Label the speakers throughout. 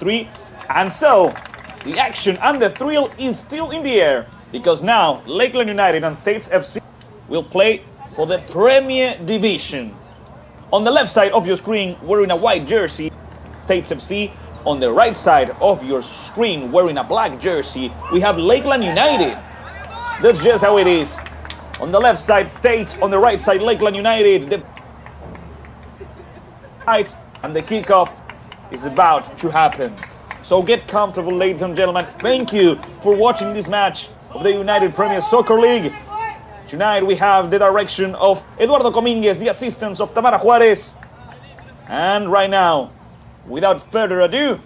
Speaker 1: 3. And so, the action and the thrill is still in the air, because now Lakeland United and States FC will play for the Premier Division. On the left side of your screen, wearing a white jersey, States FC. On the right side of your screen, wearing a black jersey, we have Lakeland United. That's just how it is. On the left side, States. On the right side, Lakeland United. The heights and the kickoff is about to happen. So get comfortable, ladies and gentlemen. Thank you for watching this match of the United Premier Soccer League. Tonight we have the direction of Eduardo Comínguez, the assistance of Tamara Juarez. And right now, without further ado,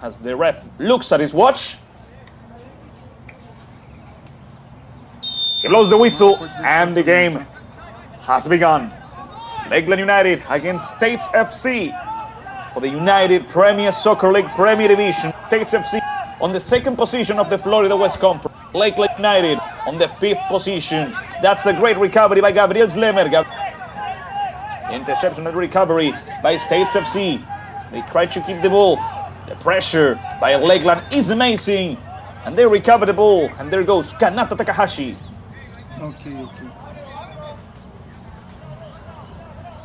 Speaker 1: as the ref looks at his watch, he blows the whistle and the game has begun. Lakeland United against States FC for the United Premier Soccer League Premier Division. States FC on the second position of the Florida West Conference. Lakeland United on the 5th position. That's a great recovery by Gabriel Slemer. Interception and recovery by States FC. They try to keep the ball. The pressure by Lakeland is amazing. And they recover the ball. And there goes Kanata Takahashi.
Speaker 2: Okay.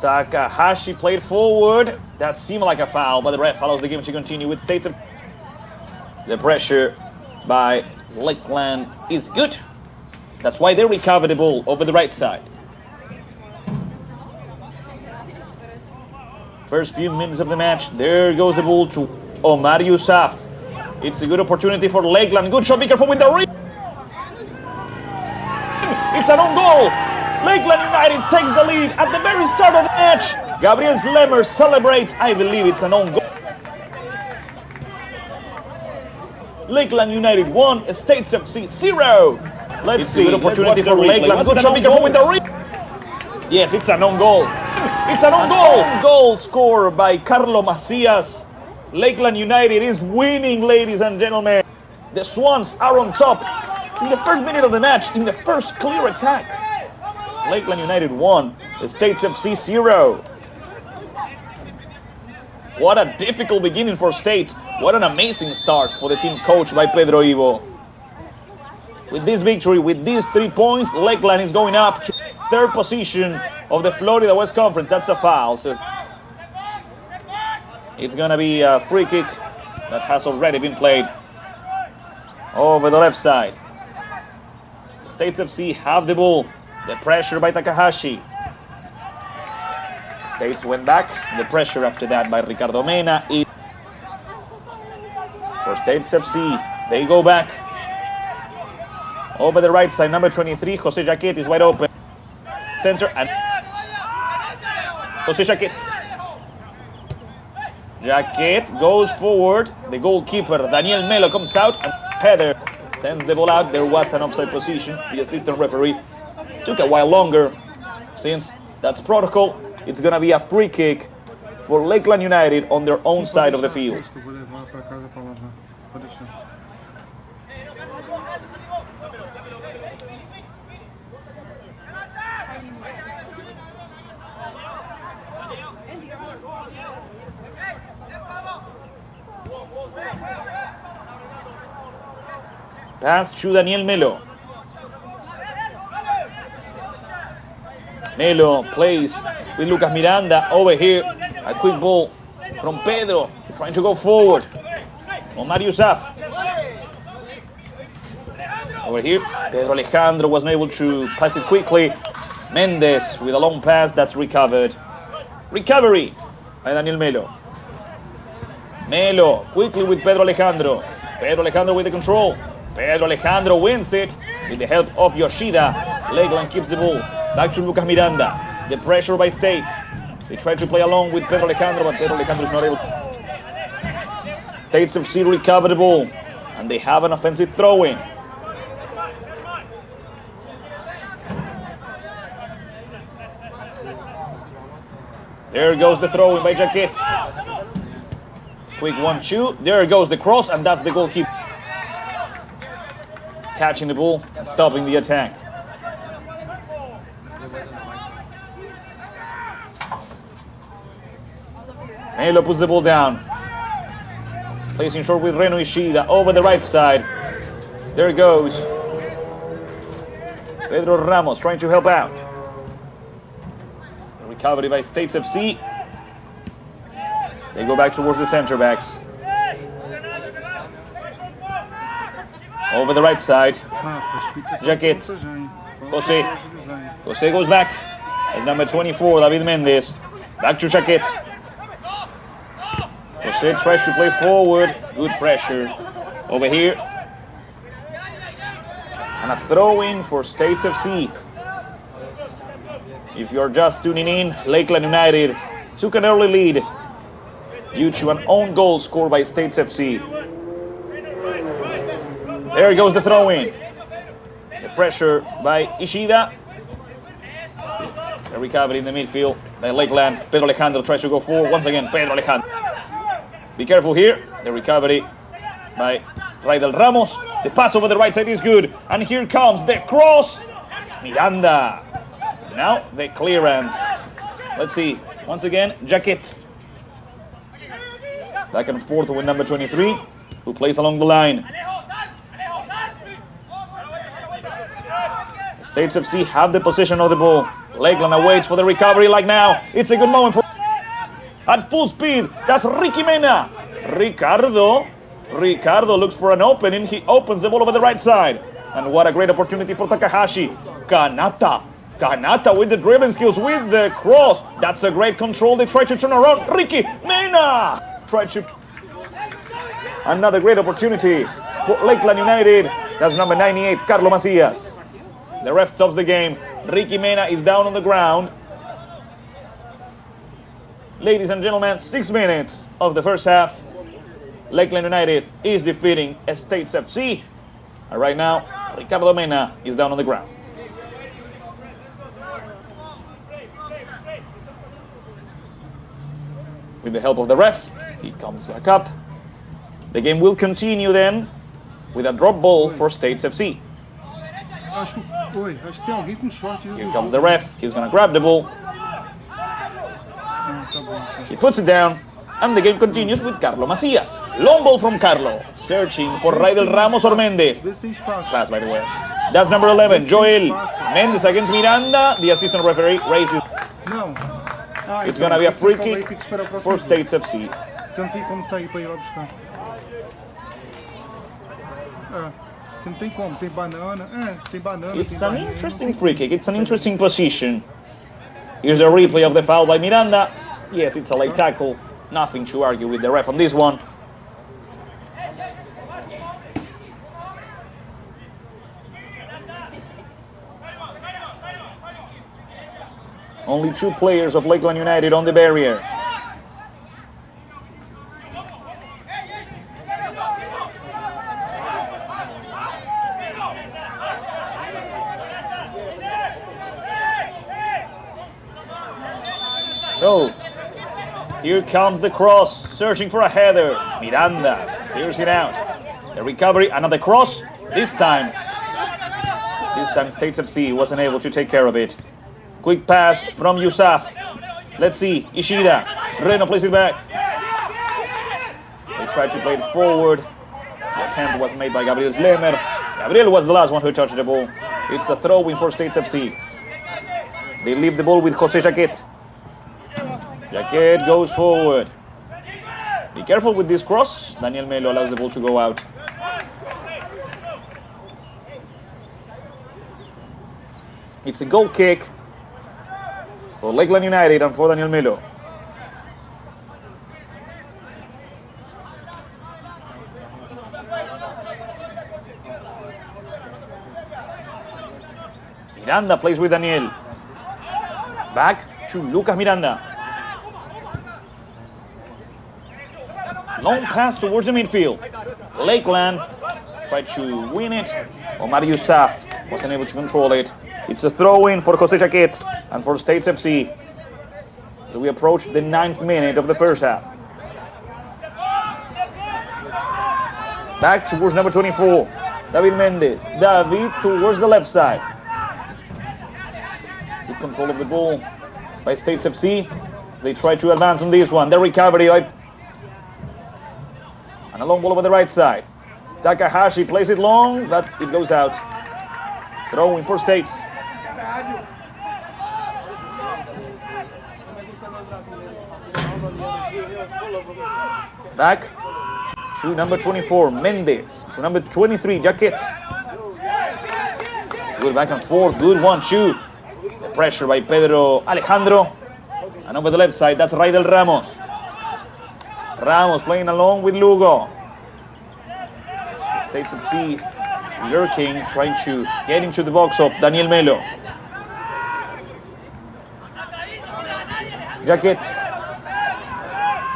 Speaker 1: Takahashi played forward. That seemed like a foul, but the ref allows the game to continue with States. The pressure by Lakeland is good. That's why they recover the ball over the right side. First few minutes of the match. There goes the ball to Omar Yousaf. It's a good opportunity for Lakeland. Good shot, be careful with the ring. It's an own goal. Lakeland United takes the lead at the very start of the match. Gabriel Slemer celebrates. I believe it's an own goal. Lakeland United 1, States FC 0. Let's see. Good opportunity for Lakeland. Good shot, be careful with the ring. Yes, it's an own goal. It's an own goal. Goal scored by Carlo Macias. Lakeland United is winning, ladies and gentlemen. The Swans are on top in the first minute of the match, in the first clear attack. Lakeland United 1, States FC 0. What a difficult beginning for States. What an amazing start for the team coached by Pedro Ivo. With this victory, with these 3 points, Lakeland is going up to 3rd position of the Florida West Conference. That's a foul. So it's going to be a free kick that has already been played over the left side. States FC have the ball. The pressure by Takahashi. States went back. The pressure after that by Ricardo Mena. For States FC, they go back. Over the right side, number 23, Jose Jaquet is wide open. Center and Jose Jaquet. Jaquet goes forward. The goalkeeper, Daniel Melo, comes out and header sends the ball out. There was an offside position. The assistant referee took a while longer. Since that's protocol, it's going to be a free kick for Lakeland United on their own side of the field. Pass to Daniel Melo. Melo plays with Lucas Miranda over here. A quick ball from Pedro, trying to go forward. Omar Yousaf. Over here, Pedro Alejandro was not able to pass it quickly. Mendes with a long pass that's recovered. Recovery by Daniel Melo. Melo quickly with Pedro Alejandro. Pedro Alejandro with the control. Pedro Alejandro wins it with the help of Yoshida. Lakeland keeps the ball. Back to Lucas Miranda. The pressure by States. They try to play along with Pedro Alejandro, but Pedro Alejandro is not able. States FC recover the ball, and they have an offensive throw-in. There goes the throw-in by Jaquet. Quick 1-2. There goes the cross, and that's the goalkeeper catching the ball and stopping the attack. Melo puts the ball down. Placing short with Reno Ishida over the right side. There goes Pedro Ramos trying to help out. Recovery by States FC. They go back towards the center backs. Over the right side. Jaquet. Jose goes back. As number 24, David Mendes. Back to Jaquet. Jose tries to play forward. Good pressure. Over here. And a throw-in for States FC. If you're just tuning in, Lakeland United took an early lead due to an own goal scored by States FC. There goes the throw-in. The pressure by Ishida. The recovery in the midfield by Lakeland. Pedro Alejandro tries to go forward. Once again, Pedro Alejandro. Be careful here. The recovery by Raidel Ramos. The pass over the right side is good. And here comes the cross. Miranda. Now the clearance. Let's see. Once again, Jaquet. Back and forth with number 23, who plays along the line. States FC have the possession of the ball. Lakeland awaits for the recovery like now. It's a good moment for... At full speed, that's Ricky Mena. Ricardo looks for an opening. He opens the ball over the right side. And what a great opportunity for Takahashi. Kanata with the dribbling skills, with the cross. That's a great control. They try to turn around. Ricky Mena. Another great opportunity for Lakeland United. That's number 98, Carlos Macias. The ref stops the game. Ricky Mena is down on the ground. Ladies and gentlemen, 6 minutes of the first half. Lakeland United is defeating States FC. And right now, Ricardo Mena is down on the ground. With the help of the ref, he comes back up. The game will continue then with a drop ball for States FC. Here comes the ref. He's going to grab the ball. He puts it down, and the game continues with Carlos Macias. Long ball from Carlos, searching for Raidel Ramos or Mendes. Pass, by the way. That's number 11, Joel. Mendes against Miranda. The assistant referee raises. It's going to be a free kick for States FC. It's an interesting free kick. It's an interesting position. Here's a replay of the foul by Miranda. Yes, it's a late tackle. Nothing to argue with the ref on this one. Only 2 players of Lakeland United on the barrier. So, here comes the cross, searching for a header. Miranda clears it out. The recovery, another cross. This time States FC wasn't able to take care of it. Quick pass from Yusuf. Let's see, Ishida. Reno plays it back. They tried to play it forward. The attempt was made by Gabriel Slemer. Gabriel was the last one who touched the ball. It's a throw-in for States FC. They leave the ball with Jose Jaquet. Jaquet goes forward. Be careful with this cross. Daniel Melo allows the ball to go out. It's a goal kick for Lakeland United and for Daniel Melo. Miranda plays with Daniel. Back to Lucas Miranda. Long pass towards the midfield. Lakeland tried to win it. Omar Yusuf wasn't able to control it. It's a throw-in for Jose Jaquet and for States FC. So we approach the 9th minute of the first half. Back towards number 24, David Mendes. David towards the left side. Good control of the ball by States FC. They try to advance on this one. The recovery by... And a long ball over the right side. Takahashi plays it long, but it goes out. Throwing for States. Back to number 24, Mendes. To number 23, Jaquet. Good back and forth, good 1-2. The pressure by Pedro Alejandro. And over the left side, that's Raidel Ramos. Ramos playing along with Lugo. States FC lurking, trying to get into the box of Daniel Melo. Jaquet.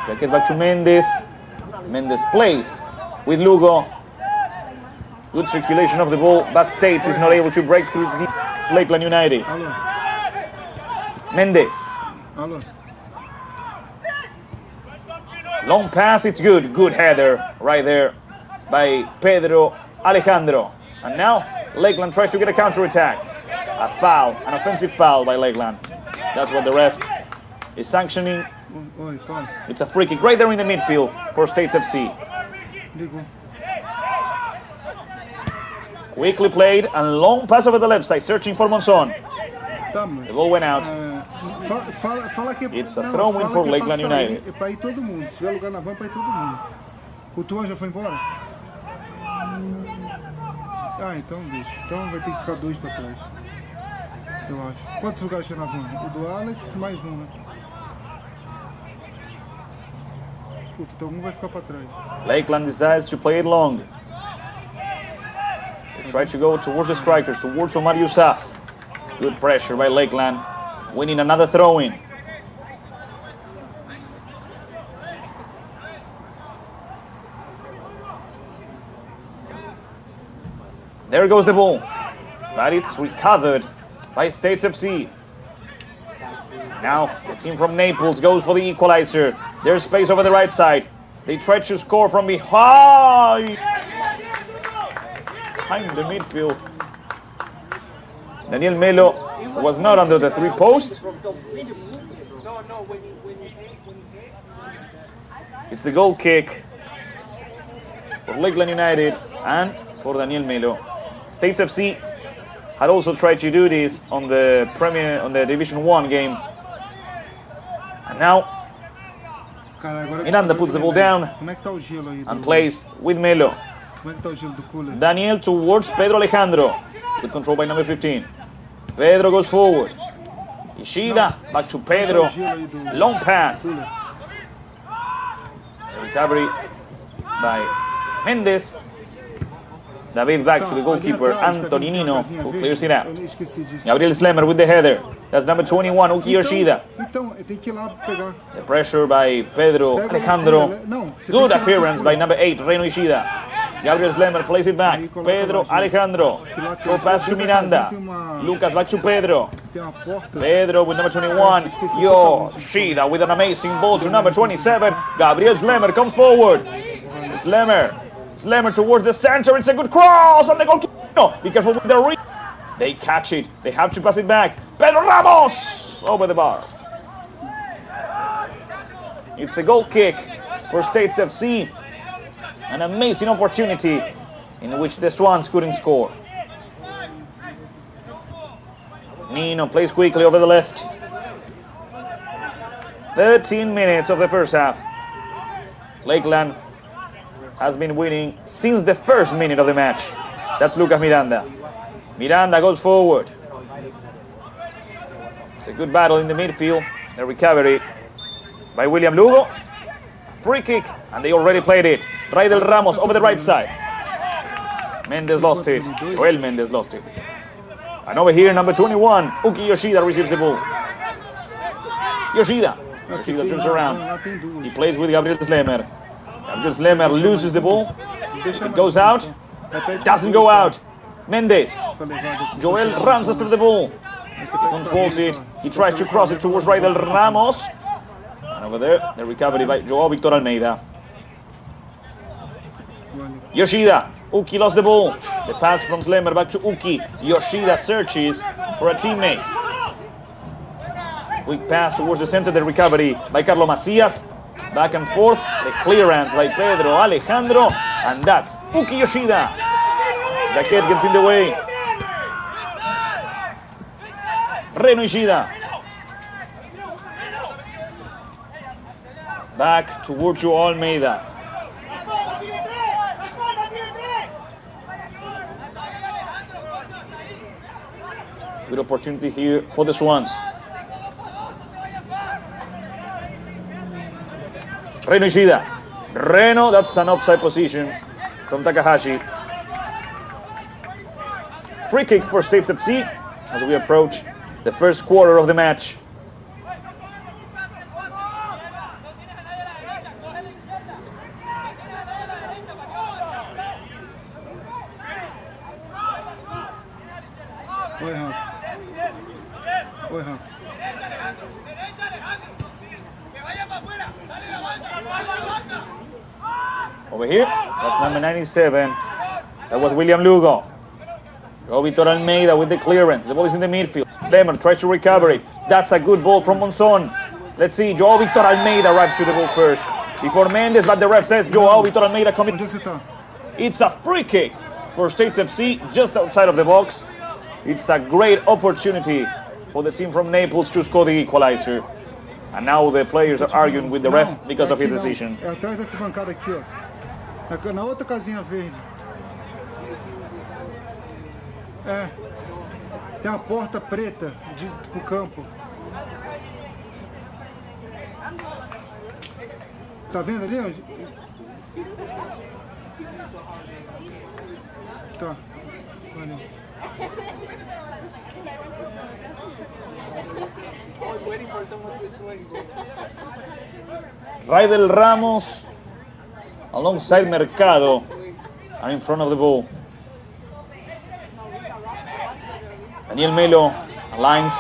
Speaker 1: Jaquet back to Mendes. Mendes plays with Lugo. Good circulation of the ball, but States is not able to break through the Lakeland United. Mendes. Long pass, it's good. Good header right there by Pedro Alejandro. And now Lakeland tries to get a counter-attack. A foul, an offensive foul by Lakeland. That's what the ref is sanctioning. It's a free kick right there in the midfield for States FC. Quickly played and long pass over the left side, searching for Monzon. The ball went out. It's a throw-in for Lakeland United.
Speaker 2: O Tuan já foi embora? Ah, então deixa. Então vai ter que ficar 2 para trás. Eu acho. Quantos lugares tinha na van? O do Alex, mais um, né? Puta, então um vai ficar para trás.
Speaker 1: Lakeland decides to play it long. They try to go towards the strikers, towards Omar Yousaf. Good pressure by Lakeland, winning another throw-in. There goes the ball, but it's recovered by States FC. Now the team from Naples goes for the equalizer. There's space over the right side. They try to score from behind the midfield. Daniel Melo was not under the 3 post. It's a goal kick for Lakeland United and for Daniel Melo. States FC had also tried to do this on the Division 1 game. And now Miranda puts the ball down and plays with Melo. Daniel towards Pedro Alejandro. Good control by number 15. Pedro goes forward. Ishida back to Pedro. Long pass. The recovery by Mendes. David back to the goalkeeper, Anthony Nino, who clears it out. Gabriel Slemer with the header. That's number 21, Uki Yoshida. The pressure by Pedro Alejandro. Good appearance by number 8, Reno Ishida. Gabriel Slemer plays it back. Pedro Alejandro. Short pass to Miranda. Lucas back to Pedro. Pedro with number 21. Yoshida with an amazing ball to number 27. Gabriel Slemer comes forward. Slemer towards the center. It's a good cross and the goalkeeper. No, be careful with the reach. They catch it. They have to pass it back. Pedro Ramos over the bar. It's a goal kick for States FC. An amazing opportunity in which the Swans couldn't score. Nino plays quickly over the left. 13 minutes of the first half. Lakeland has been winning since the first minute of the match. That's Lucas Miranda. Miranda goes forward. It's a good battle in the midfield. The recovery by William Lugo. Free kick, and they already played it. Raidel Ramos over the right side. Mendes lost it. Joel Mendes lost it. And over here, number 21, Uki Yoshida receives the ball. Yoshida turns around. He plays with Gabriel Slemer. Gabriel Slemer loses the ball. If it goes out, doesn't go out. Mendes. Joel runs after the ball. He controls it. He tries to cross it towards Raidel Ramos. And over there, the recovery by Joao Victor Almeida. Yoshida. Uki lost the ball. The pass from Slemer back to Uki. Yoshida searches for a teammate. Quick pass towards the center. The recovery by Carlo Macias. Back and forth, the clearance by Pedro Alejandro, and that's Uki Yoshida. Jaquet gets in the way. Reno Ishida. Back towards Joe Almeida. Good opportunity here for the Swans. Reno Ishida. Reno, that's an offside position from Takahashi. Free kick for States FC as we approach the first quarter of the match. Over here, that's number 97. That was William Lugo. Victor Almeida with the clearance. The ball is in the midfield. Lemon tries to recover it. That's a good ball from Monzon. Let's see, Joao Victor Almeida arrives to the ball first. Before Mendes, but the ref says Joao Victor Almeida coming. It's a free kick for States FC just outside of the box. It's a great opportunity for the team from Naples to score the equalizer. And now the players are arguing with the ref because of his decision.
Speaker 2: Atrás da bancada aqui, ó. Na outra casinha verde. Tem a porta preta pro campo. Tá vendo ali, ó? Tá. Valeu.
Speaker 1: Raidel Ramos alongside Mercado are in front of the ball. Daniel Melo aligns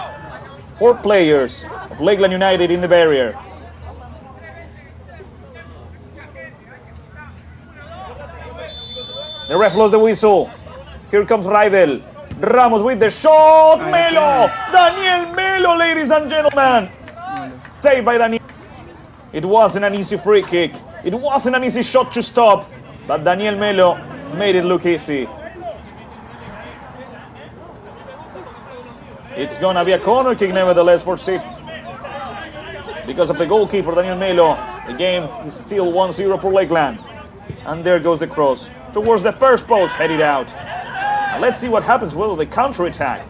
Speaker 1: 4 players of Lakeland United in the barrier. The ref blows the whistle. Here comes Raidel. Ramos with the shot. Melo! Daniel Melo, ladies and gentlemen. Saved by Daniel. It wasn't an easy free kick. It wasn't an easy shot to stop. But Daniel Melo made it look easy. It's gonna be a corner kick nevertheless for States. Because of the goalkeeper, Daniel Melo, the game is still 1-0 for Lakeland. And there goes the cross towards the first post, headed out. Now let's see what happens with the counter-attack,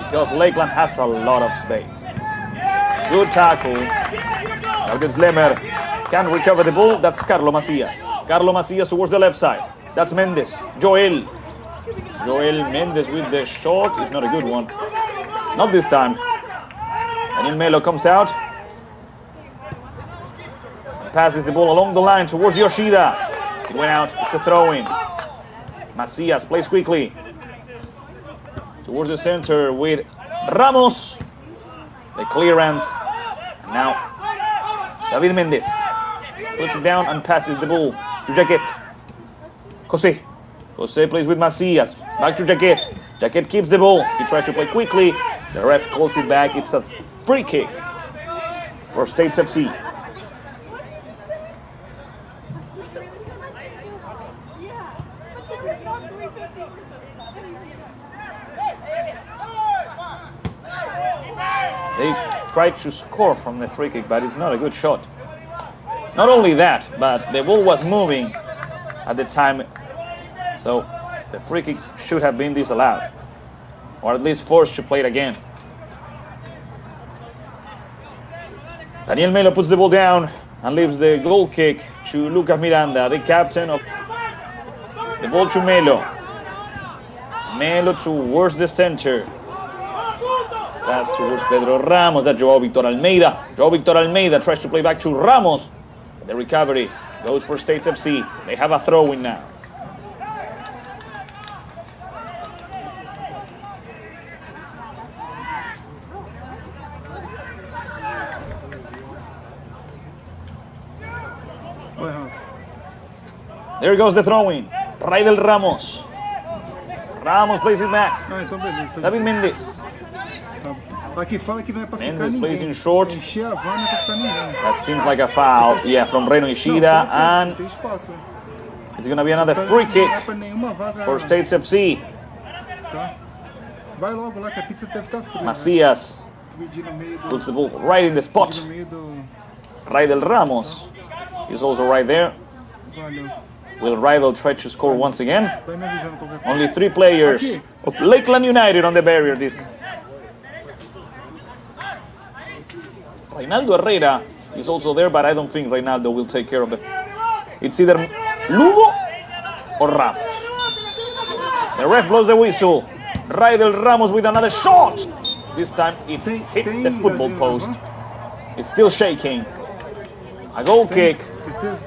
Speaker 1: because Lakeland has a lot of space. Good tackle. Now gets Lemer. Can recover the ball. That's Carlo Macias. Carlo Macias towards the left side. That's Mendes. Joel Mendes with the shot. It's not a good one. Not this time. Daniel Melo comes out. Passes the ball along the line towards Yoshida. It went out. It's a throw-in. Macias plays quickly towards the center with Ramos. The clearance. Now David Mendes puts it down and passes the ball to Jaquet. Jose plays with Macias. Back to Jaquet. Jaquet keeps the ball. He tries to play quickly. The ref calls it back. It's a free kick for States FC. They tried to score from the free kick, but it's not a good shot. Not only that, but the ball was moving at the time, so the free kick should have been disallowed, or at least forced to play it again. Daniel Melo puts the ball down and leaves the goal kick to Lucas Miranda, the captain of the ball to Melo. Melo towards the center. Pass towards Pedro Ramos. That's Joao Victor Almeida. Joao Victor Almeida tries to play back to Ramos. The recovery goes for States FC. They have a throw-in now. There goes the throw-in. Raidel Ramos. Ramos plays it back. David Mendes.
Speaker 2: Aqui fala que não é pra ficar
Speaker 1: Mendes plays
Speaker 2: ninguém.
Speaker 1: in short.
Speaker 2: Encher a van não é pra ficar ninguém.
Speaker 1: That seems like a foul. Yeah, from Reno Ishida.
Speaker 2: Não
Speaker 1: And
Speaker 2: tem espaço.
Speaker 1: it's going to be another
Speaker 2: Não
Speaker 1: free
Speaker 2: é
Speaker 1: kick
Speaker 2: pra nenhuma vaga.
Speaker 1: for States FC.
Speaker 2: Tá? Vai logo lá que a pizza deve estar fria.
Speaker 1: Macias
Speaker 2: Dividir no meio do...
Speaker 1: puts the ball right in the spot.
Speaker 2: dividir no meio do...
Speaker 1: Raidel Ramos is also right there.
Speaker 2: Valeu.
Speaker 1: Will rival try to score once again?
Speaker 2: Vai me avisando qualquer coisa.
Speaker 1: Only 3 players of Lakeland United on the barrier this. Reinaldo Herrera is also there, but I don't think Reinaldo will take care of it. It's either Lugo or Ramos. The ref blows the whistle. Raidel Ramos with another shot. This time it hit the football post. It's still shaking. A goal kick
Speaker 2: Certeza?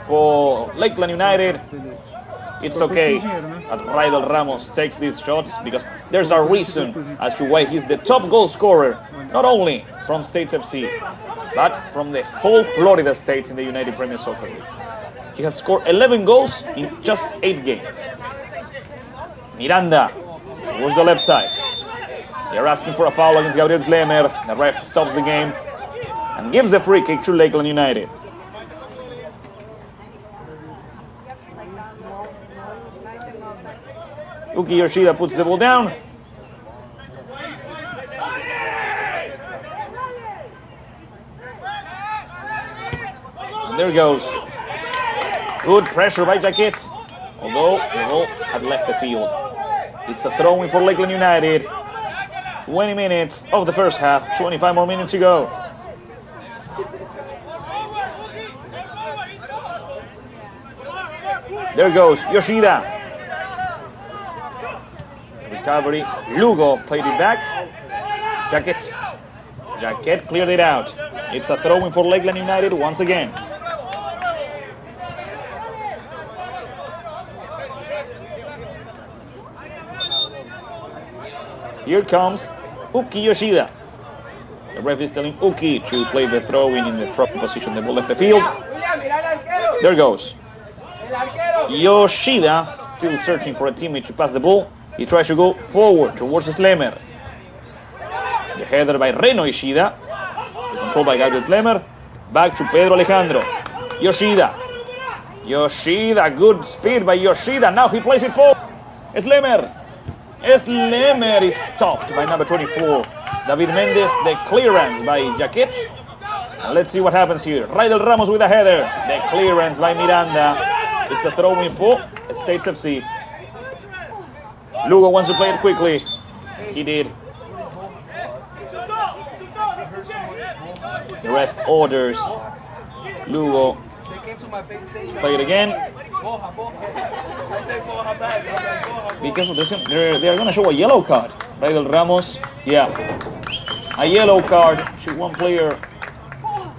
Speaker 1: for Lakeland United.
Speaker 2: Beleza.
Speaker 1: It's okay that Raidel Ramos takes these shots because there's a reason as to why he's the top goal scorer, not only from States FC, but from the whole Florida States in the United Premier Soccer League. He has scored 11 goals in just 8 games. Miranda towards the left side. They're asking for a foul against Gabriel Slemer. The ref stops the game and gives a free kick to Lakeland United. Uki Yoshida puts the ball down. And there goes. Good pressure by Jacket. Although the ball had left the field. It's a throw-in for Lakeland United. 20 minutes of the first half. 25 more minutes to go. There goes Yoshida. Recovery. Lugo played it back. Jacket cleared it out. It's a throw-in for Lakeland United once again. Here comes Uki Yoshida. The ref is telling Uki to play the throw-in in the proper position. The ball left the field. There goes. Yoshida still searching for a teammate to pass the ball. He tries to go forward towards Slemer. The header by Reno Ishida. The control by Gabriel Slemer. Back to Pedro Alejandro. Yoshida. Yoshida, good speed by Yoshida. Now he plays it forward. Slemer. Slemer is stopped by number 24. David Mendes, the clearance by Jaquet. And let's see what happens here. Raidel Ramos with a header. The clearance by Miranda. It's a throw-in for States FC. Lugo wants to play it quickly. He did. The ref orders Lugo to play it again. Because they are going to show a yellow card. Raidel Ramos, yeah. A yellow card to one player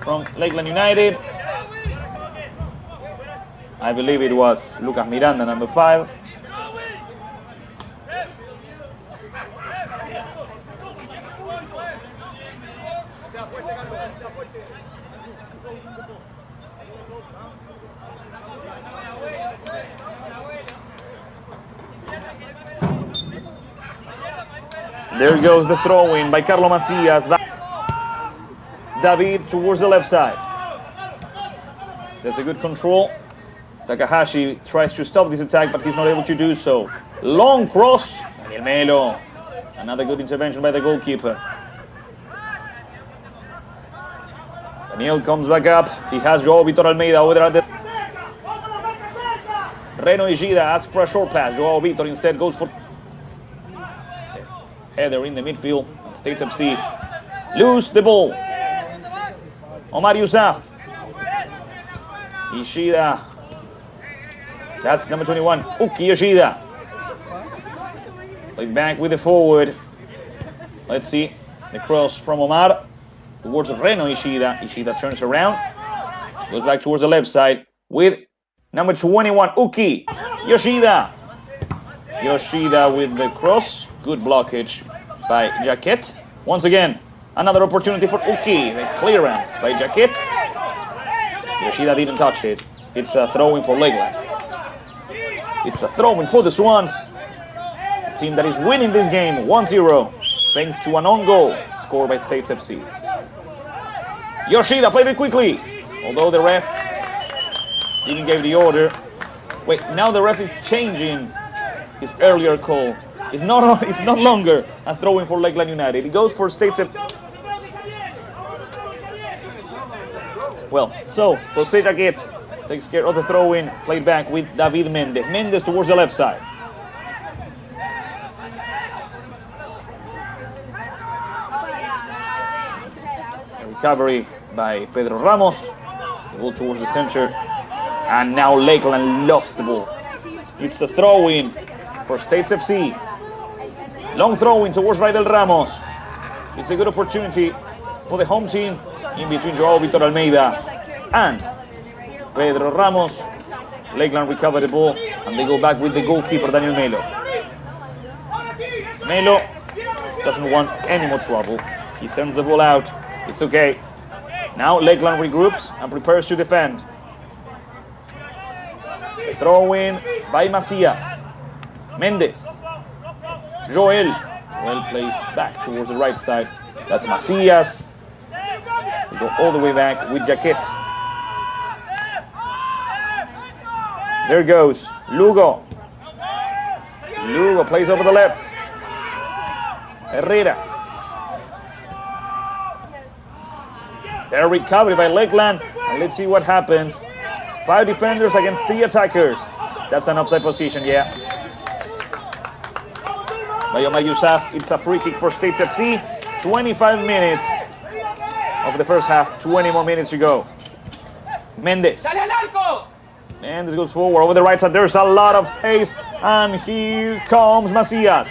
Speaker 1: from Lakeland United. I believe it was Lucas Miranda, number 5. There goes the throw-in by Carlo Macias. David towards the left side. That's a good control. Takahashi tries to stop this attack, but he's not able to do so. Long cross. Daniel Melo. Another good intervention by the goalkeeper. Daniel comes back up. He has Joao Vitor Almeida over there at the... Reno Ishida asks for a short pass. Joao Vitor instead goes for... Header in the midfield. States FC lose the ball. Omar Yousaf. Ishida. That's number 21. Uki Yoshida. Play back with the forward. Let's see. The cross from Omar towards Reno Ishida. Ishida turns around. Goes back towards the left side with number 21. Uki Yoshida. Yoshida with the cross. Good blockage by Jaquet. Once again, another opportunity for Uki. The clearance by Jaquet. Yoshida didn't touch it. It's a throw-in for Lakeland. It's a throw-in for the Swans. A team that is winning this game 1-0 thanks to an own goal score by States FC. Yoshida played it quickly, although the ref didn't give the order. Wait, now the ref is changing his earlier call. It's not longer a throw-in for Lakeland United. It goes for States FC. Well, so Jose Jaquet takes care of the throw-in, played back with David Mendez. Mendez towards the left side. Recovery by Pedro Ramos. The ball towards the center. And now Lakeland lost the ball. It's a throw-in for States FC. Long throw-in towards Raidel Ramos. It's a good opportunity for the home team in between Joao Vitor Almeida and Pedro Ramos. Lakeland recover the ball and they go back with the goalkeeper Daniel Melo. Melo doesn't want any more trouble. He sends the ball out. It's okay. Now Lakeland regroups and prepares to defend. A throw-in by Macias. Mendez. Joel. Well placed back towards the right side. That's Macias. We go all the way back with Jaquet. There goes Lugo. Lugo plays over the left. Herrera. Their recovery by Lakeland. And let's see what happens. 5 defenders against 3 attackers. That's an offside position, yeah. By Omar Yousaf, it's a free kick for States FC. 25 minutes of the first half, 20 more minutes to go. Mendez. Mendez goes forward over the right side. There's a lot of space. And here comes Macias.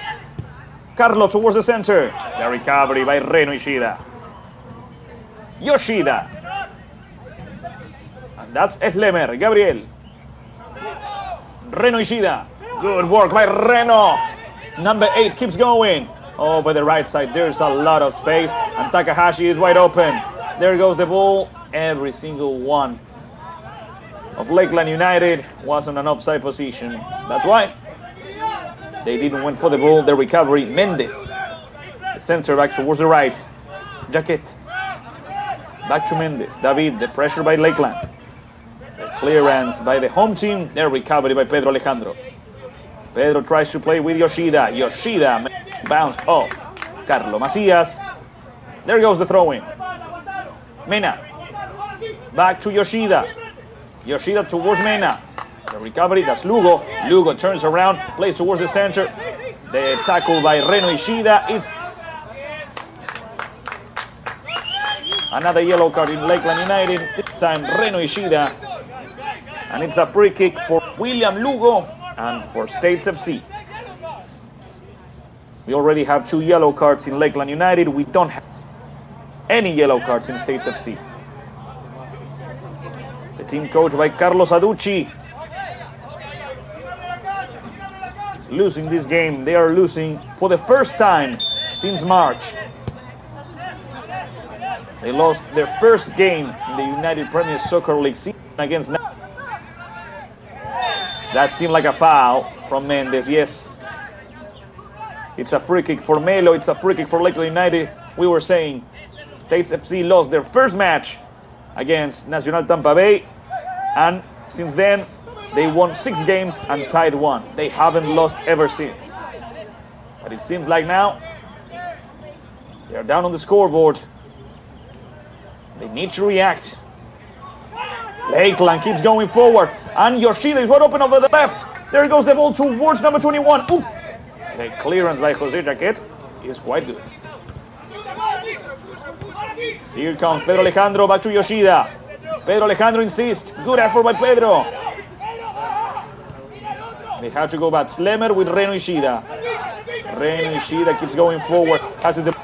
Speaker 1: Carlo towards the center. The recovery by Reno Ishida. Yoshida. And that's Eslemer, Gabriel. Reno Ishida. Good work by Reno. Number 8 keeps going. Over the right side, there's a lot of space. And Takahashi is wide open. There goes the ball. Every single one of Lakeland United was on an offside position. That's why they didn't went for the ball. The recovery, Mendez. The center back towards the right. Jaquet. Back to Mendez. David, the pressure by Lakeland. The clearance by the home team. Their recovery by Pedro Alejandro. Pedro tries to play with Yoshida. Yoshida bounce off. Carlo Macias. There goes the throw-in. Mena. Back to Yoshida. Yoshida towards Mena. The recovery, that's Lugo. Lugo turns around, plays towards the center. The tackle by Reno Ishida. Another yellow card in Lakeland United. This time Reno Ishida. And it's a free kick for William Lugo and for States FC. We already have 2 yellow cards in Lakeland United. We don't have any yellow cards in States FC. The team coached by Carlos Aducci is losing this game. They are losing for the first time since March. They lost their first game in the United Premier Soccer League season against. That seemed like a foul from Mendez, yes. It's a free kick for Melo, it's a free kick for Lakeland United. We were saying States FC lost their first match against Nacional Tampa Bay. And since then, they won 6 games and tied 1. They haven't lost ever since. But it seems like now, they are down on the scoreboard. They need to react. Lakeland keeps going forward. And Yoshida is wide open over the left. There goes the ball towards number 21. Ooh. The clearance by Jose Jaquet is quite good. Here comes Pedro Alejandro back to Yoshida. Pedro Alejandro insists. Good effort by Pedro. They have to go back. Slemer with Reno Ishida. Reno Ishida keeps going forward. Passes the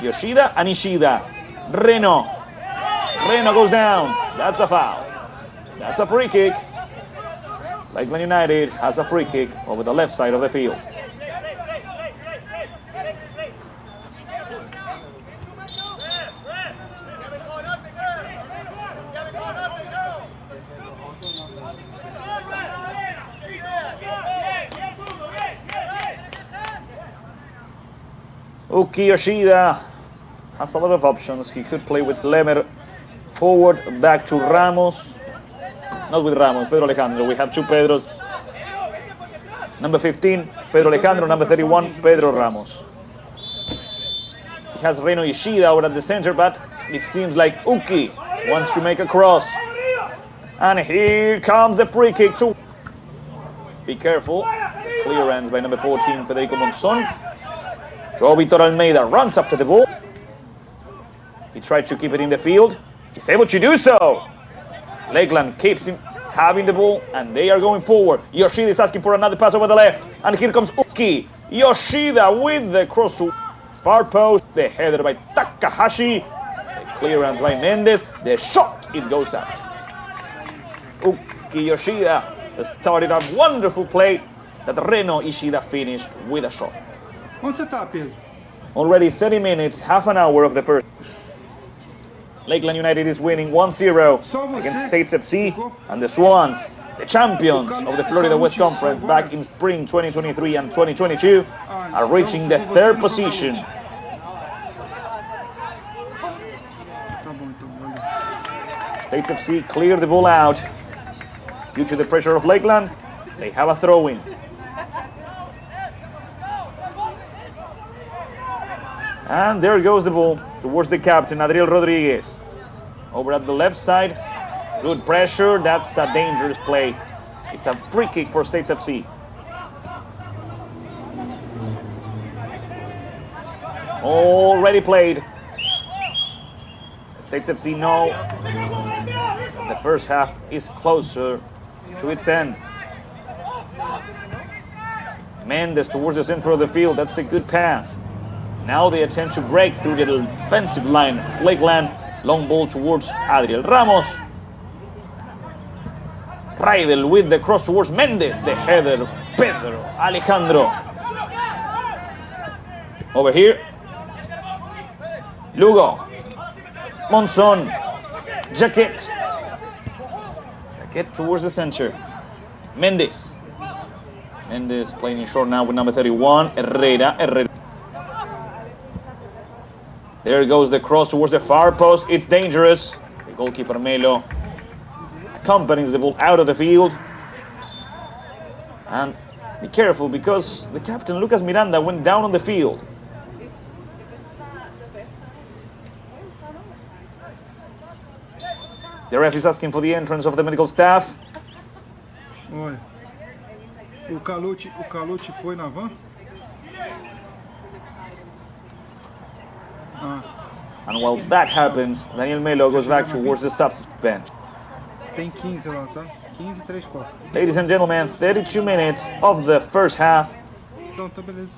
Speaker 1: Yoshida and Ishida. Reno. Reno goes down. That's a foul. That's a free kick. Lakeland United has a free kick over the left side of the field. Uki Yoshida has a lot of options. He could play with Lemer forward, back to Ramos. Not with Ramos, Pedro Alejandro. We have two Pedros. Number 15, Pedro Alejandro. Number 31, Pedro Ramos. He has Reno Ishida over at the center, but it seems like Uki wants to make a cross. And here comes the free kick too. Be careful. Clearance by number 14, Federico Monzon. João Vitor Almeida runs after the ball. He tried to keep it in the field. He's able to do so. Lakeland keeps him having the ball, and they are going forward. Yoshida is asking for another pass over the left. And here comes Uki. Yoshida with the cross to far post. The header by Takahashi. The clearance by Mendes. The shot, it goes out. Uki Yoshida started a wonderful play that Reno Ishida finished with a shot.
Speaker 2: Onde você tá, Pedro?
Speaker 1: Already 30 minutes, half an hour of the first. Lakeland United is winning 1-0 against States FC, and the Swans, the champions of the Florida West Conference back in spring 2023 and 2022, are reaching the third position. States FC cleared the ball out. Due to the pressure of Lakeland, they have a throw-in. And there goes the ball towards the captain, Adriel Rodriguez. Over at the left side, good pressure. That's a dangerous play. It's a free kick for States FC. Already played. States FC know the first half is closer to its end. Mendes towards the center of the field. That's a good pass. Now they attempt to break through the defensive line of Lakeland. Long ball towards Adriel Ramos. Raidel with the cross towards Mendes. The header, Pedro Alejandro. Over here, Lugo. Monzon. Jaquet towards the center. Mendes playing in short now with number 31, Herrera. There goes the cross towards the far post. It's dangerous. The goalkeeper Melo accompanies the ball out of the field. And be careful, because the captain Lucas Miranda went down on the field. The ref is asking for the entrance of the medical staff.
Speaker 2: Olha, o Calote foi na van?
Speaker 1: And while that happens, Daniel Melo goes back towards the substitute bench.
Speaker 2: Tem 15 lá, tá? 15, 3, 4.
Speaker 1: Ladies and gentlemen, 32 minutes of the first half.
Speaker 2: Então, tá beleza.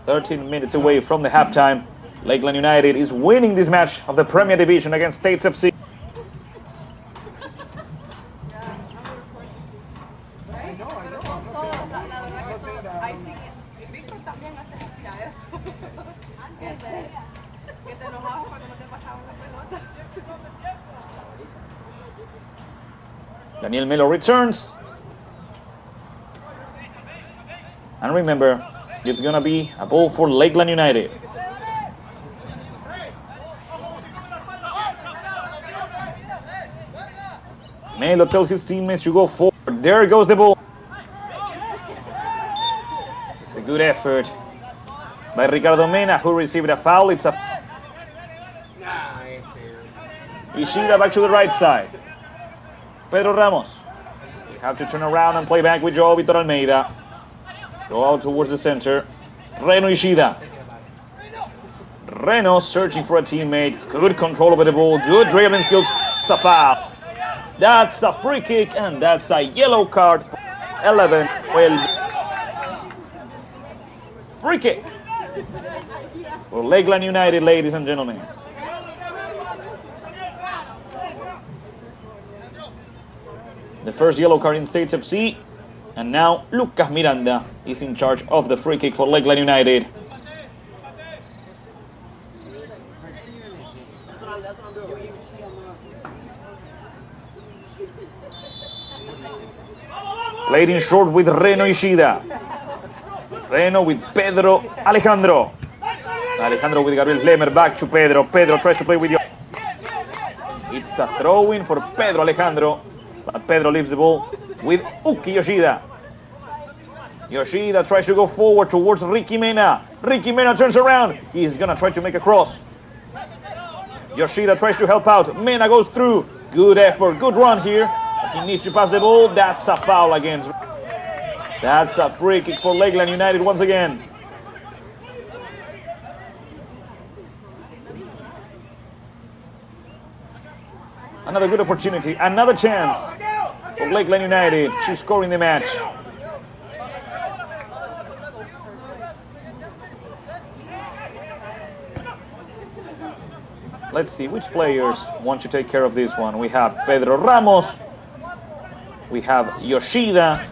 Speaker 1: 13 minutes away from the halftime. Lakeland United is winning this match of the Premier Division against States FC. Daniel Melo returns. And remember, it's going to be a ball for Lakeland United. Melo tells his teammates to go forward. There goes the ball. It's a good effort by Ricardo Mena, who received a foul. It's a... Ishida back to the right side. Pedro Ramos. We have to turn around and play back with João Vitor Almeida. Go out towards the center. Reno Ishida. Reno searching for a teammate. Good control over the ball. Good dribbling skills. It's a foul. That's a free kick, and that's a yellow card for 11. Well, free kick for Lakeland United, ladies and gentlemen. The first yellow card in States FC, and now Lucas Miranda is in charge of the free kick for Lakeland United. Played in short with Reno Ishida. Reno with Pedro Alejandro. Alejandro with Gabriel Lemer, back to Pedro. Pedro tries to play with you. It's a throw-in for Pedro Alejandro. But Pedro leaves the ball with Uki Yoshida. Yoshida tries to go forward towards Ricky Mena. Ricky Mena turns around. He's gonna try to make a cross. Yoshida tries to help out. Mena goes through. Good effort, good run here. He needs to pass the ball. That's a foul against. That's a free kick for Lakeland United once again. Another good opportunity, another chance for Lakeland United to score in the match. Let's see which players want to take care of this one. We have Pedro Ramos. We have Yoshida.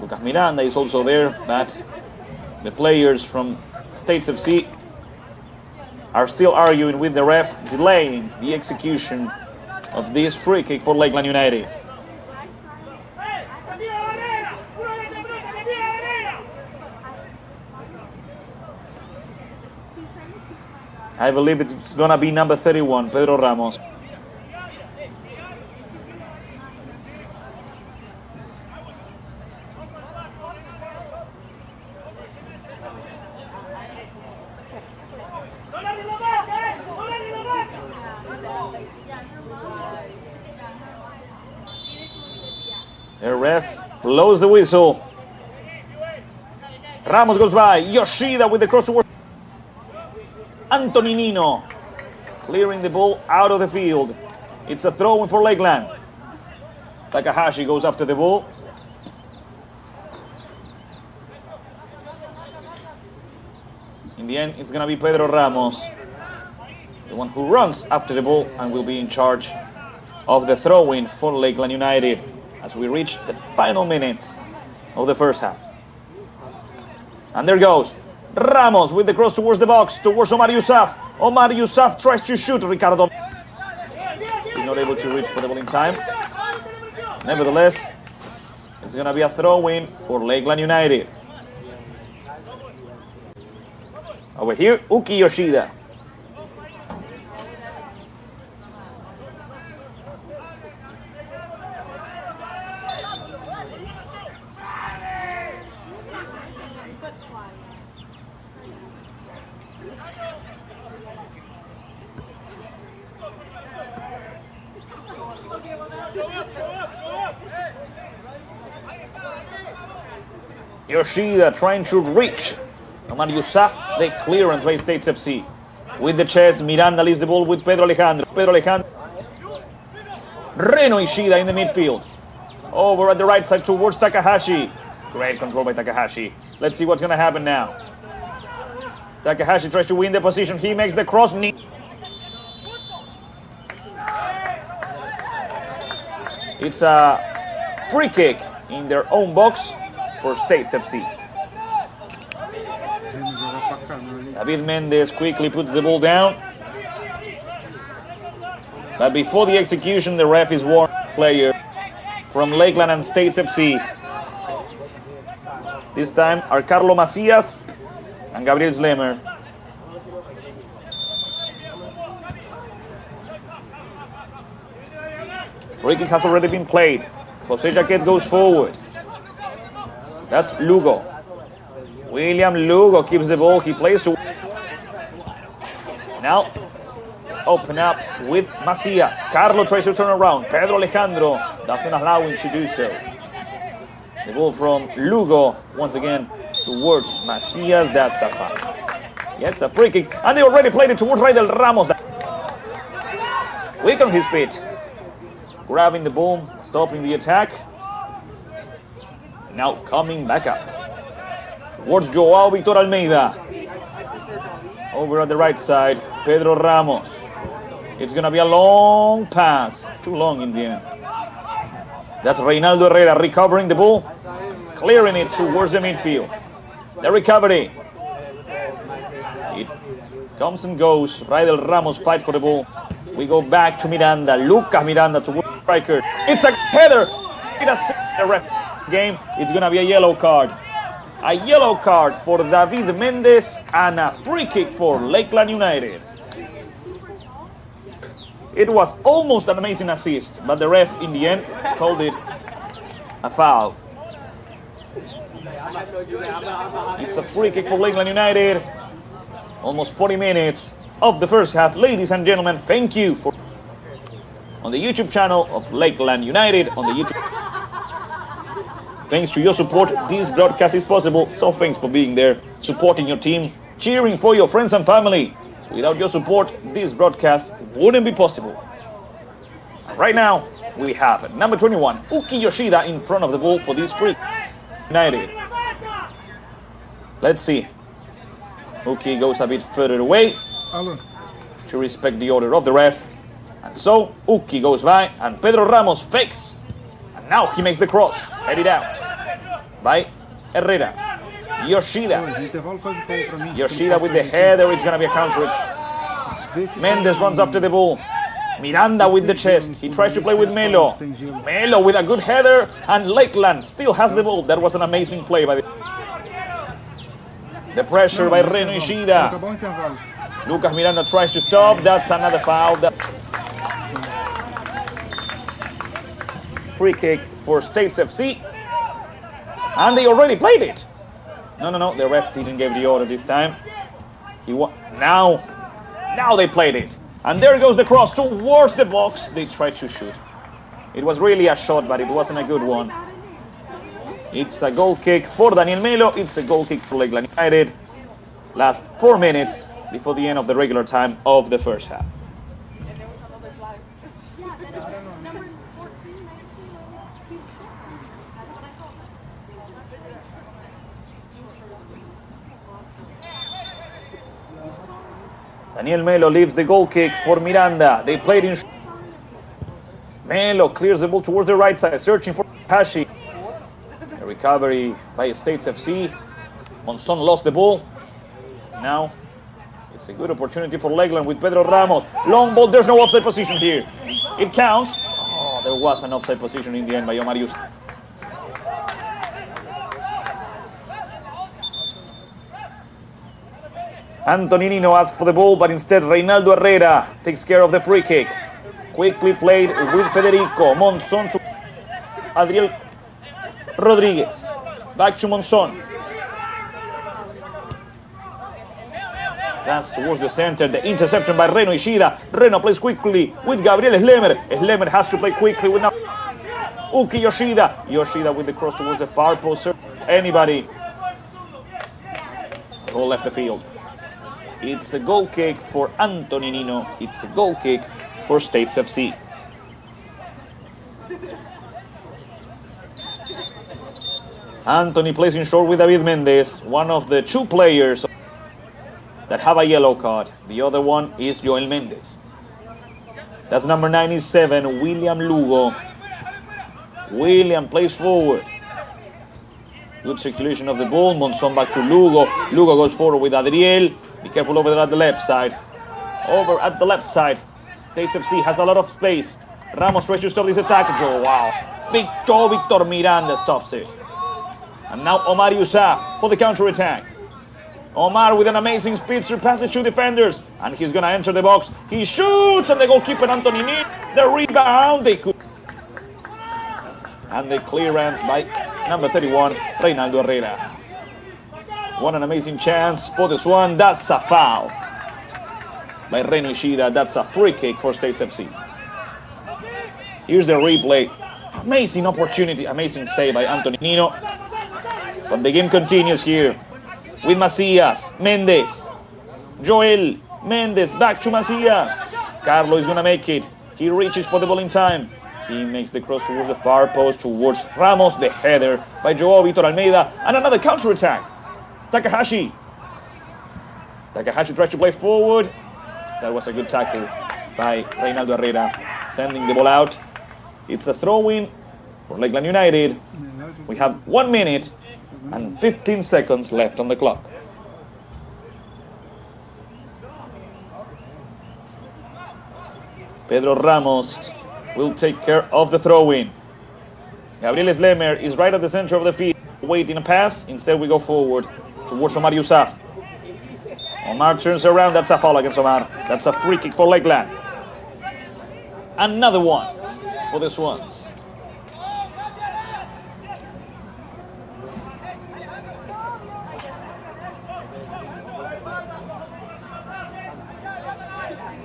Speaker 1: Lucas Miranda is also there, but the players from States FC are still arguing with the ref, delaying the execution of this free kick for Lakeland United. I believe it's gonna be number 31, Pedro Ramos. The ref blows the whistle. Ramos goes by. Yoshida with the cross towards Anthony Nino, clearing the ball out of the field. It's a throw-in for Lakeland. Takahashi goes after the ball. In the end, it's going to be Pedro Ramos, the one who runs after the ball and will be in charge of the throw-in for Lakeland United as we reach the final minutes of the first half. And there goes Ramos with the cross towards the box, towards Omar Yousaf. Omar Yousaf tries to shoot. Ricardo is not able to reach for the ball in time. Nevertheless, it's going to be a throw-in for Lakeland United. Over here, Uki Yoshida. Yoshida trying to reach Omar Yousaf, the clearance by States FC. With the chest, Miranda leaves the ball with Pedro Alejandro. Pedro Alejandro. Reno Ishida in the midfield. Over at the right side towards Takahashi. Great control by Takahashi. Let's see what's going to happen now. Takahashi tries to win the position. He makes the cross. It's a free kick in their own box for States FC. David Mendes quickly puts the ball down. But before the execution, the ref is warned player from Lakeland and States FC. This time are Carlo Macias and Gabriel Slemer. Free kick has already been played. Jose Jaquet goes forward. That's Lugo. William Lugo keeps the ball. He plays to. Now, open up with Macias. Carlo tries to turn around. Pedro Alejandro doesn't allow him to do so. The ball from Lugo once again towards Macias. That's a foul. Yeah, it's a free kick. And they already played it towards Raidel Ramos. Quick on his feet. Grabbing the ball, stopping the attack. Now coming back up towards Joao Victor Almeida. Over at the right side, Pedro Ramos. It's going to be a long pass. Too long in the end. That's Reynaldo Herrera recovering the ball, clearing it towards the midfield. The recovery. It comes and goes. Raidel Ramos fight for the ball. We go back to Miranda. Lucas Miranda towards the striker. It's a header. It has the ref. game, it's going to be a yellow card. A yellow card for David Mendez and a free kick for Lakeland United. It was almost an amazing assist, but the ref in the end called it a foul. It's a free kick for Lakeland United. Almost 40 minutes of the first half. Ladies and gentlemen, thank you for on the YouTube channel of Lakeland United on the YouTube. Thanks to your support, this broadcast is possible. So thanks for being there, supporting your team, cheering for your friends and family. Without your support, this broadcast wouldn't be possible. Right now, we have number 21, Uki Yoshida, in front of the ball for this free United. Let's see. Uki goes a bit further away to respect the order of the ref. And so, Uki goes by, and Pedro Ramos fakes. And now he makes the cross, headed out by Herrera. Yoshida. Yoshida with the header, it's going to be a counter. Mendes runs after the ball. Miranda with the chest. He tries to play with Melo. Melo with a good header, and Lakeland still has the ball. That was an amazing play by the pressure by Reno Ishida. Lucas Miranda tries to stop. That's another foul. Free kick for States FC. And they already played it. No, the ref didn't give the order this time. Now they played it. And there goes the cross towards the box. They tried to shoot. It was really a shot, but it wasn't a good one. It's a goal kick for Daniel Melo. It's a goal kick for Lakeland United. Last 4 minutes before the end of the regular time of the first half. Daniel Melo leaves the goal kick for Miranda. They played in. Melo clears the ball towards the right side, searching for Hashi. A recovery by States FC. Monzon lost the ball. Now it's a good opportunity for Lakeland with Pedro Ramos. Long ball, there's no offside position here. It counts. Oh, there was an offside position in the end by Omarius. Anthony Nino asked for the ball, but instead Reynaldo Herrera takes care of the free kick. Quickly played with Federico. Monzon to Adriel Rodriguez. Back to Monzon. Pass towards the center. The interception by Reno Ishida. Reno plays quickly with Gabriel Slemer. Slemer has to play quickly with now Uki Yoshida. Yoshida with the cross towards the far post. Anybody. Goal left the field. It's a goal kick for Anthony Nino. It's a goal kick for States FC. Anthony plays in short with David Mendez, one of the two players that have a yellow card. The other one is Joel Mendez. That's number 97, William Lugo. William plays forward. Good circulation of the ball. Monzon back to Lugo. Lugo goes forward with Adriel. Be careful over there at the left side. Over at the left side. States FC has a lot of space. Ramos tries to stop this attack. Victor Miranda stops it. And now Omar Yousaf for the counter-attack. Omar with an amazing speed surpasses two defenders. And he's going to enter the box. He shoots, and the goalkeeper Anthony Nin. The rebound. And the clearance by number 31, Reynaldo Herrera. What an amazing chance for this one. That's a foul by Reno Ishida. That's a free kick for States FC. Here's the replay. Amazing opportunity. Amazing save by Anthony Nino. But the game continues here with Macias, Mendez, Joel, Mendez, back to Macias. Carlo is going to make it. He reaches for the ball in time. He makes the cross towards the far post, towards Ramos. The header by Joao Vitor Almeida. And another counter-attack. Takahashi tries to play forward. That was a good tackle by Reynaldo Herrera, sending the ball out. It's a throw-in for Lakeland United. We have 1 minute and 15 seconds left on the clock. Pedro Ramos will take care of the throw-in. Gabriel Slemer is right at the center of the field, waiting a pass. Instead, we go forward towards Omar Yousaf. Omar turns around. That's a foul against Omar. That's a free kick for Lakeland. Another one for the Swans.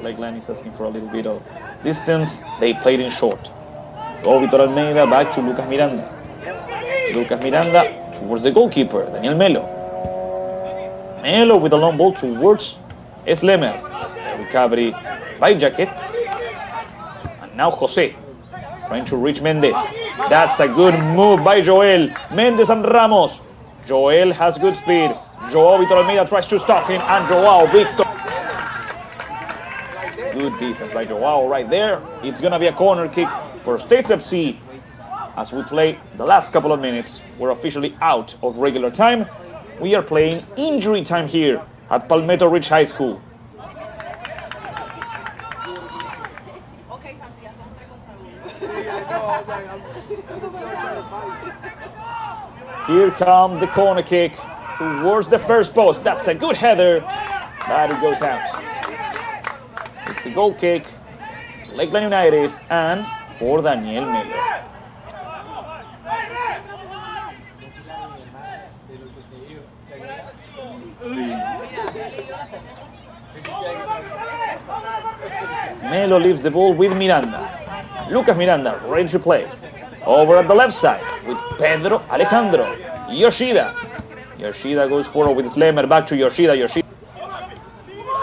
Speaker 1: Lakeland is asking for a little bit of distance. They played in short. Joao Vitor Almeida back to Lucas Miranda. Lucas Miranda towards the goalkeeper, Daniel Melo. Melo with a long ball towards Slemer. The recovery by Jaquet. And now Jose trying to reach Mendes. That's a good move by Joel. Mendes and Ramos. Joel has good speed. Joao Vitor Almeida tries to stop him, and Joao Victor. Good defense by Joao right there. It's going to be a corner kick for States FC as we play the last couple of minutes. We're officially out of regular time. We are playing injury time here at Palmetto Ridge High School. Here comes the corner kick towards the first post. That's a good header, but it goes out. It's a goal kick, Lakeland United, and for Daniel Melo. Melo leaves the ball with Miranda. Lucas Miranda ready to play. Over at the left side with Pedro Alejandro. Yoshida. Yoshida goes forward with Slemer. Back to Yoshida.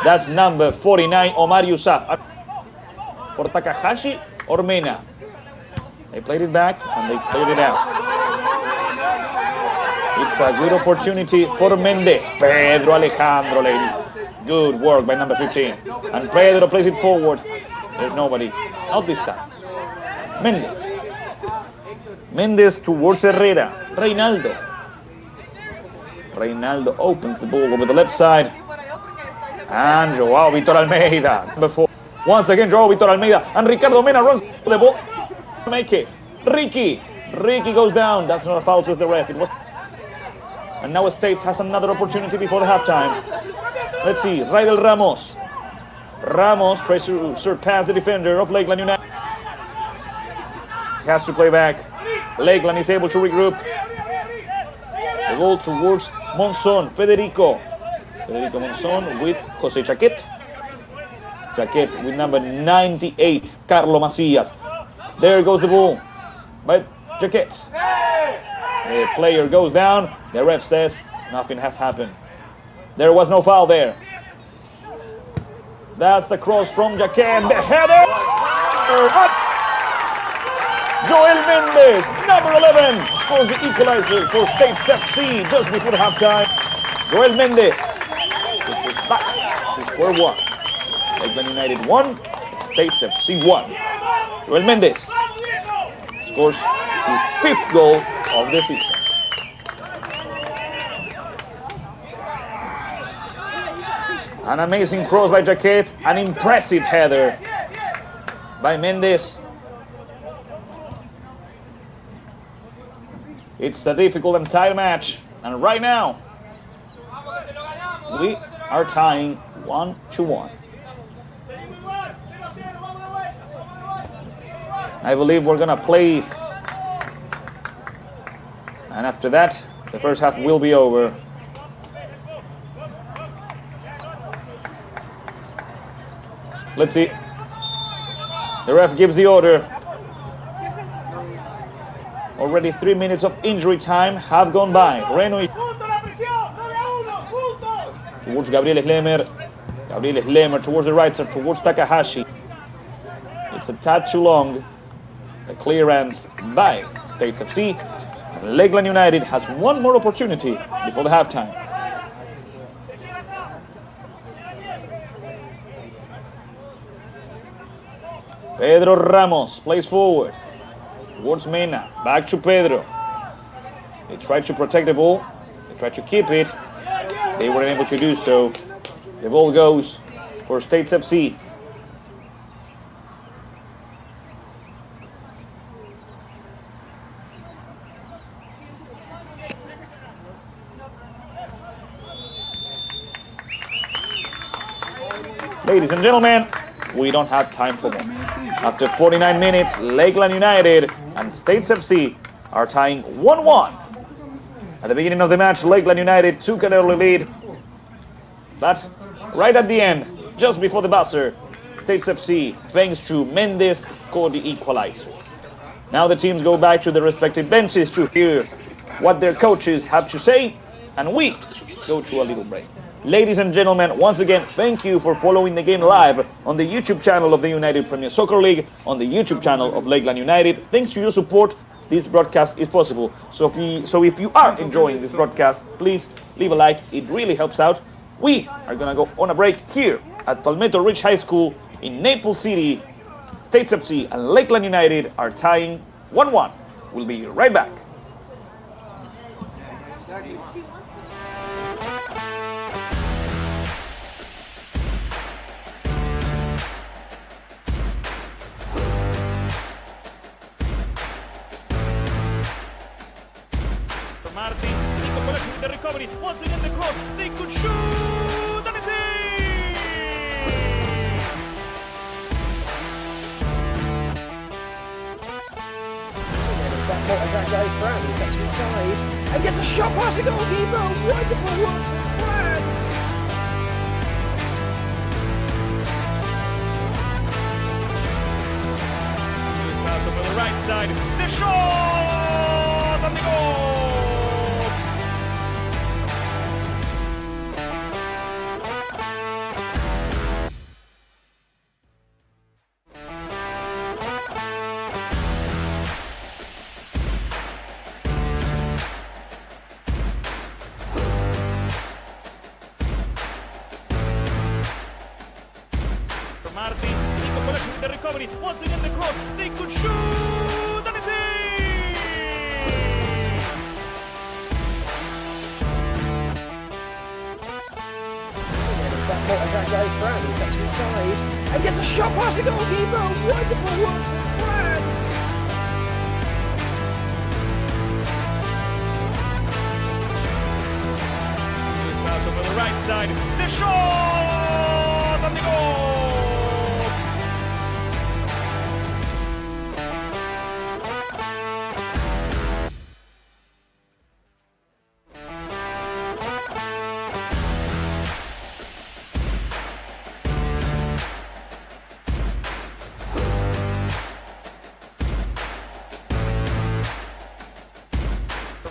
Speaker 1: That's number 49, Omar Yousaf. For Takahashi or Mena. They played it back and they cleared it out. It's a good opportunity for Mendes. Pedro Alejandro, ladies. Good work by number 15. And Pedro plays it forward. There's nobody out this time. Mendes. Mendes towards Herrera. Reynaldo. Reynaldo opens the ball over the left side. And Joao Vitor Almeida. Before. Once again, Joao Vitor Almeida. And Ricardo Mena runs the ball. Make it. Ricky goes down. That's not a foul, says the ref. It was. And now States has another opportunity before the halftime. Let's see. Raidel Ramos. Ramos tries to surpass the defender of Lakeland United. He has to play back. Lakeland is able to regroup. The ball towards Monzon. Federico Monzon with Jose Jaquet. Jaquet with number 98, Carlo Macias. There goes the ball by Jaquet. The player goes down. The ref says nothing has happened. There was no foul there. That's the cross from Jaquet. The header. Up. Joel Mendes, number 11, scores the equalizer for States FC just before halftime. Joel Mendes is back to score one. Lakeland United 1, States FC 1. Joel Mendes scores his 5th goal of the season. An amazing cross by Jaquet, an impressive header by Mendes. It's a difficult and tight match, and right now we are tying 1-1. I believe we're gonna play, and after that, the first half will be over. Let's see. The ref gives the order. Already 3 minutes of injury time have gone by. Reno towards Gabriel Slemer. Gabriel Slemer towards the right side, towards Takahashi. It's a tad too long. The clearance by States FC. And Lakeland United has one more opportunity before the halftime. Pedro Ramos plays forward towards Mena. Back to Pedro. They tried to protect the ball. They tried to keep it. They weren't able to do so. The ball goes for States FC. Ladies and gentlemen, we don't have time for more. After 49 minutes, Lakeland United and States FC are tying 1-1. At the beginning of the match, Lakeland United took an early lead. But right at the end, just before the buzzer, States FC, thanks to Mendes, scored the equalizer. Now the teams go back to their respective benches to hear what their coaches have to say, and we go to a little break. Ladies and gentlemen, once again, thank you for following the game live on the YouTube channel of the United Premier Soccer League, on the YouTube channel of Lakeland United. Thanks to your support, this broadcast is possible. So if you are enjoying this broadcast, please leave a like. It really helps out. We are going to go on a break here at Palmetto Ridge High School in Naples City. States FC and Lakeland United are tying 1-1. We'll be right back.
Speaker 3: Martin, in collection with the recovery, once again the cross, they could shoot, and it's in!
Speaker 4: That guy Fran, he gets inside and gets a shot past the goalkeeper. Wonderful one from Fran.
Speaker 3: Malcolm on the right side, the shot and the goal! Martin, in collection with the recovery, once again the cross, they could shoot, and it's in!
Speaker 4: That guy Fran, he gets inside and gets a shot past the goalkeeper. Wonderful one from Fran.
Speaker 3: Malcolm on the right side, the shot and the goal!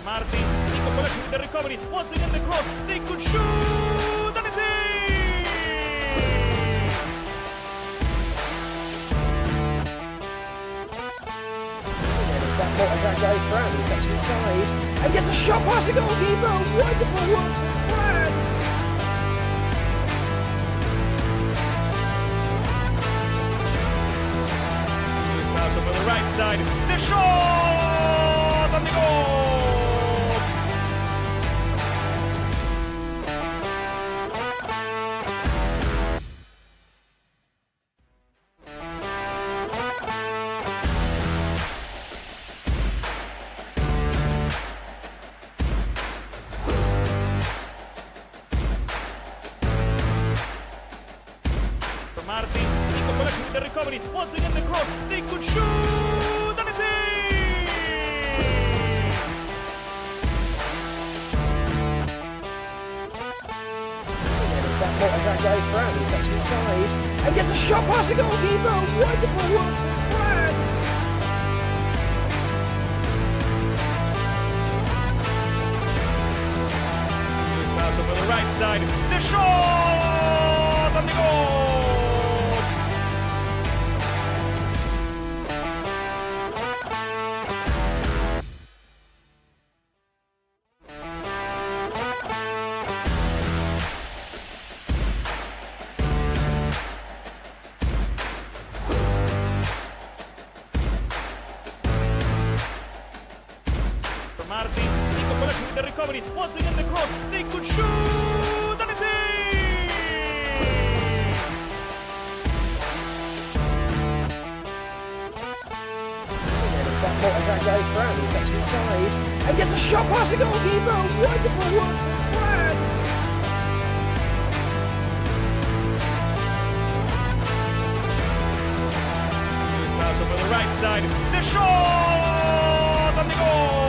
Speaker 3: Martin, in collection with the recovery, once again the cross, they could shoot, and it's in!
Speaker 4: That guy Fran, he gets inside and gets a shot past the goalkeeper. Wonderful one from Fran.
Speaker 3: Malcolm on the right side, the shot and the goal! Martin, in collection with the recovery, once again the cross, they could shoot, and it's in!
Speaker 4: That guy Fran, he gets inside and gets a shot past the goalkeeper. Wonderful one from Fran.
Speaker 3: Malcolm on the right side, the shot and the goal! Martin, in collection with the recovery, once again the cross, they could shoot, and it's in!
Speaker 4: That guy Fran, he gets inside and gets a shot past the goalkeeper. Wonderful one from Fran.
Speaker 3: right side. The shot and the goal.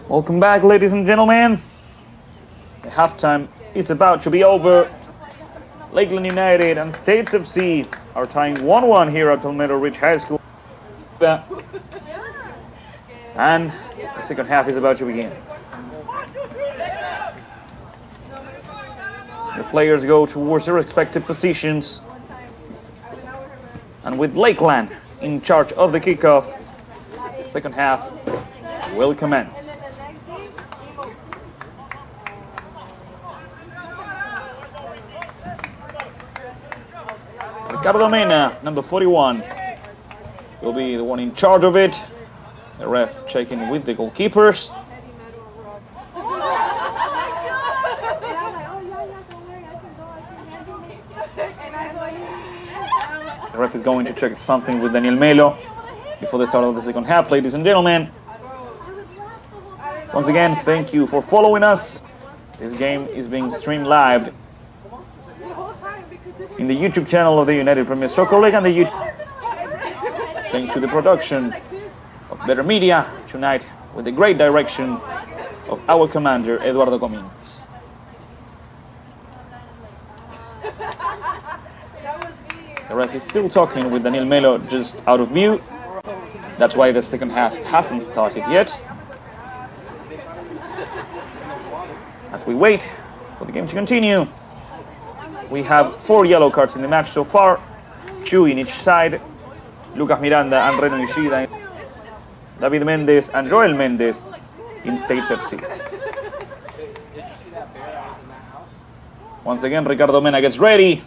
Speaker 1: Welcome back, ladies and gentlemen. The halftime is about to be over. Lakeland United and States FC are tying 1-1 here at Palmetto Ridge High School. And the second half is about to begin. The players go towards their respective positions. And with Lakeland in charge of the kickoff, the second half will commence. Ricardo Mena, number 41, will be the one in charge of it. The ref checking with the goalkeepers. The ref is going to check something with Daniel Melo before the start of the second half, ladies and gentlemen. Once again, thank you for following us. This game is being streamed live in the YouTube channel of the United Premier Soccer League and the YouTube. Thanks to the production of Better Media tonight with the great direction of our commander, Eduardo Comines. The ref is still talking with Daniel Melo just out of view. That's why the second half hasn't started yet. As we wait for the game to continue, we have 4 yellow cards in the match so far, 2 in each side. Lucas Miranda and Reno Ishida, David Mendez and Joel Mendez in States FC. Once again, Ricardo Mena gets ready.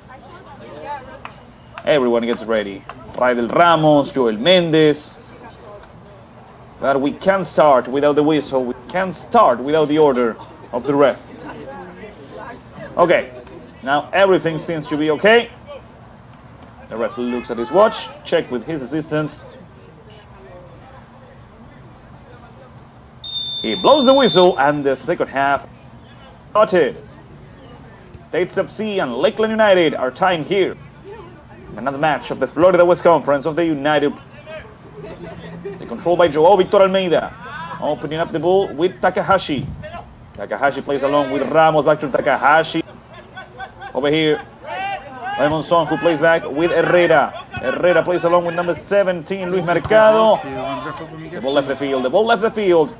Speaker 1: Everyone gets ready. Raidel Ramos, Joel Mendez. But we can't start without the whistle. We can't start without the order of the ref. Okay, now everything seems to be okay. The ref looks at his watch, check with his assistants. He blows the whistle and the second half started. States FC and Lakeland United are tying here. Another match of the Florida West Conference of the United. The control by Joao Victor Almeida. Opening up the ball with Takahashi. Takahashi plays along with Ramos, back to Takahashi. Over here, Raymond Son, who plays back with Herrera. Herrera plays along with number 17, Luis Mercado. The ball left the field, the ball left the field.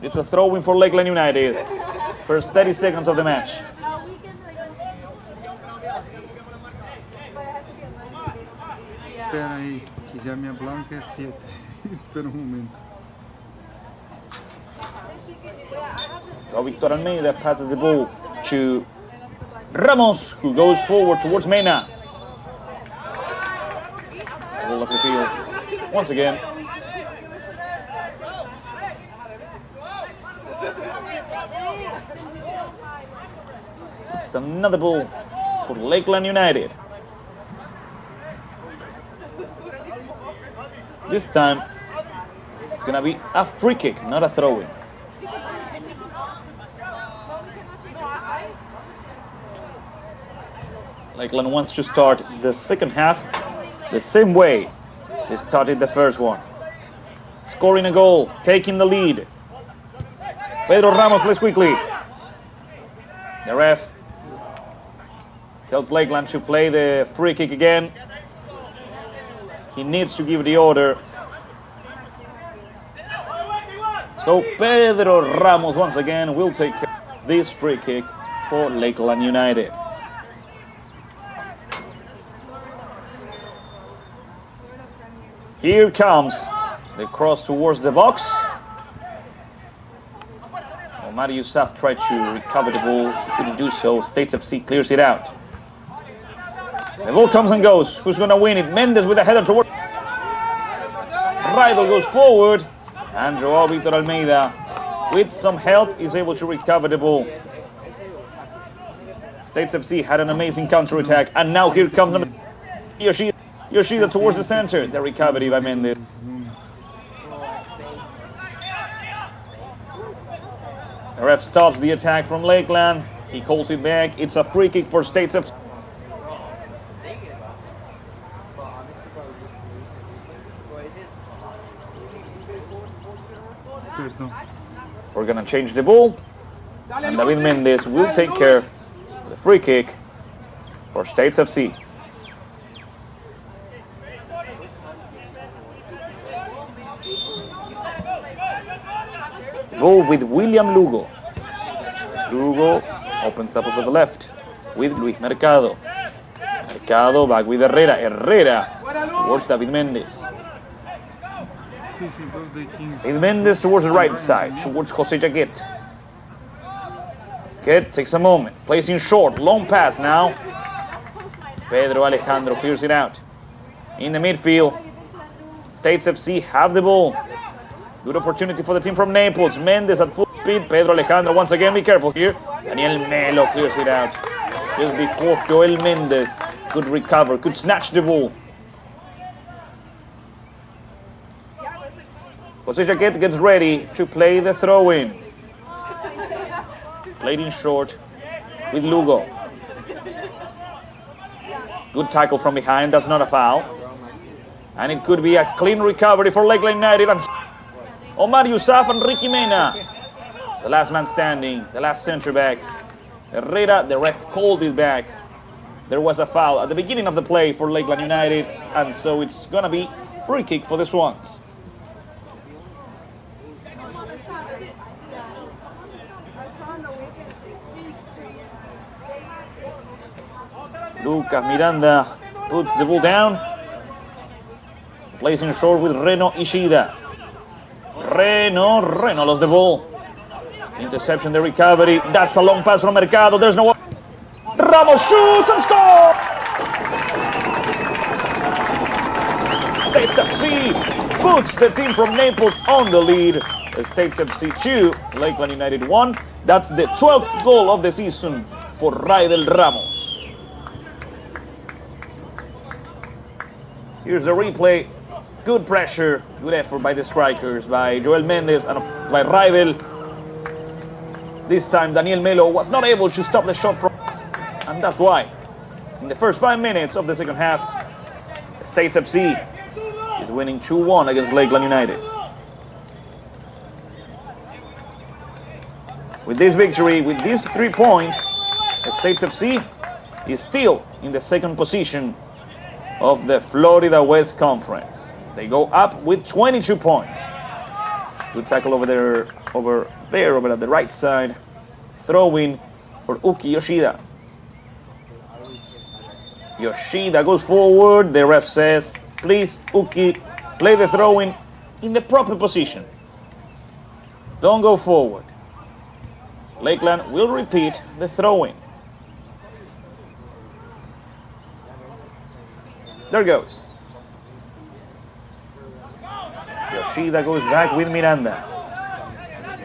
Speaker 1: It's a throw-in for Lakeland United. First 30 seconds of the match.
Speaker 2: Espera aí, que já minha blanca é 7. Espera momento.
Speaker 1: Victor Almeida passes the ball to Ramos, who goes forward towards Mena. Ball off the field once again. It's another ball for Lakeland United. This time, it's gonna be a free kick, not a throw-in. Lakeland wants to start the second half the same way they started the first one. Scoring a goal, taking the lead. Pedro Ramos plays quickly. The ref tells Lakeland to play the free kick again. He needs to give the order. So Pedro Ramos once again will take this free kick for Lakeland United. Here comes the cross towards the box. Omar Yousaf tried to recover the ball. He couldn't do so. States FC clears it out. The ball comes and goes. Who's going to win it? Mendez with a header toward. Raidel goes forward. And Joao Victor Almeida, with some help, is able to recover the ball. States FC had an amazing counter-attack. And now here comes number Yoshida towards the center. The recovery by Mendez. The ref stops the attack from Lakeland. He calls it back. It's a free kick for States FC. For going to change the ball. And David Mendez will take care of the free kick for States FC. Ball with William Lugo. Lugo opens up over the left with Luis Mercado. Mercado back with Herrera. Herrera towards David Mendez. David Mendez towards the right side, towards Jose Jaquet. Jaquet takes a moment, plays in short, long pass now. Pedro Alejandro clears it out. In the midfield, States FC have the ball. Good opportunity for the team from Naples. Mendez at full speed. Pedro Alejandro once again, be careful here. Daniel Melo clears it out. Just before Joel Mendez could recover, could snatch the ball. Jose Jaquet gets ready to play the throw-in. Played in short with Lugo. Good tackle from behind, that's not a foul. And it could be a clean recovery for Lakeland United. And Omar Yousaf and Ricky Mena, the last man standing, the last centre back. Herrera, the ref called it back. There was a foul at the beginning of the play for Lakeland United, and so it's gonna be free kick for the Swans. Lucas Miranda puts the ball down. Plays in short with Reno Ishida. Reno lost the ball. Interception, the recovery. That's a long pass from Mercado. There's no one. Ramos shoots and scores! States FC puts the team from Naples on the lead. States FC 2, Lakeland United 1. That's the 12th goal of the season for Raidel Ramos. Here's the replay. Good pressure, good effort by the strikers, by Joel Mendez and by Raidel. This time Daniel Melo was not able to stop the shot from, and that's why in the first 5 minutes of the second half, States FC is winning 2-1 against Lakeland United. With this victory, with these 3 points, States FC is still in the second position of the Florida West Conference. They go up with 22 points. Good tackle over there at the right side. Throw-in for Uki Yoshida. Yoshida goes forward. The ref says, please, Uki, play the throw-in in the proper position. Don't go forward. Lakeland will repeat the throw-in. There goes. Yoshida goes back with Miranda.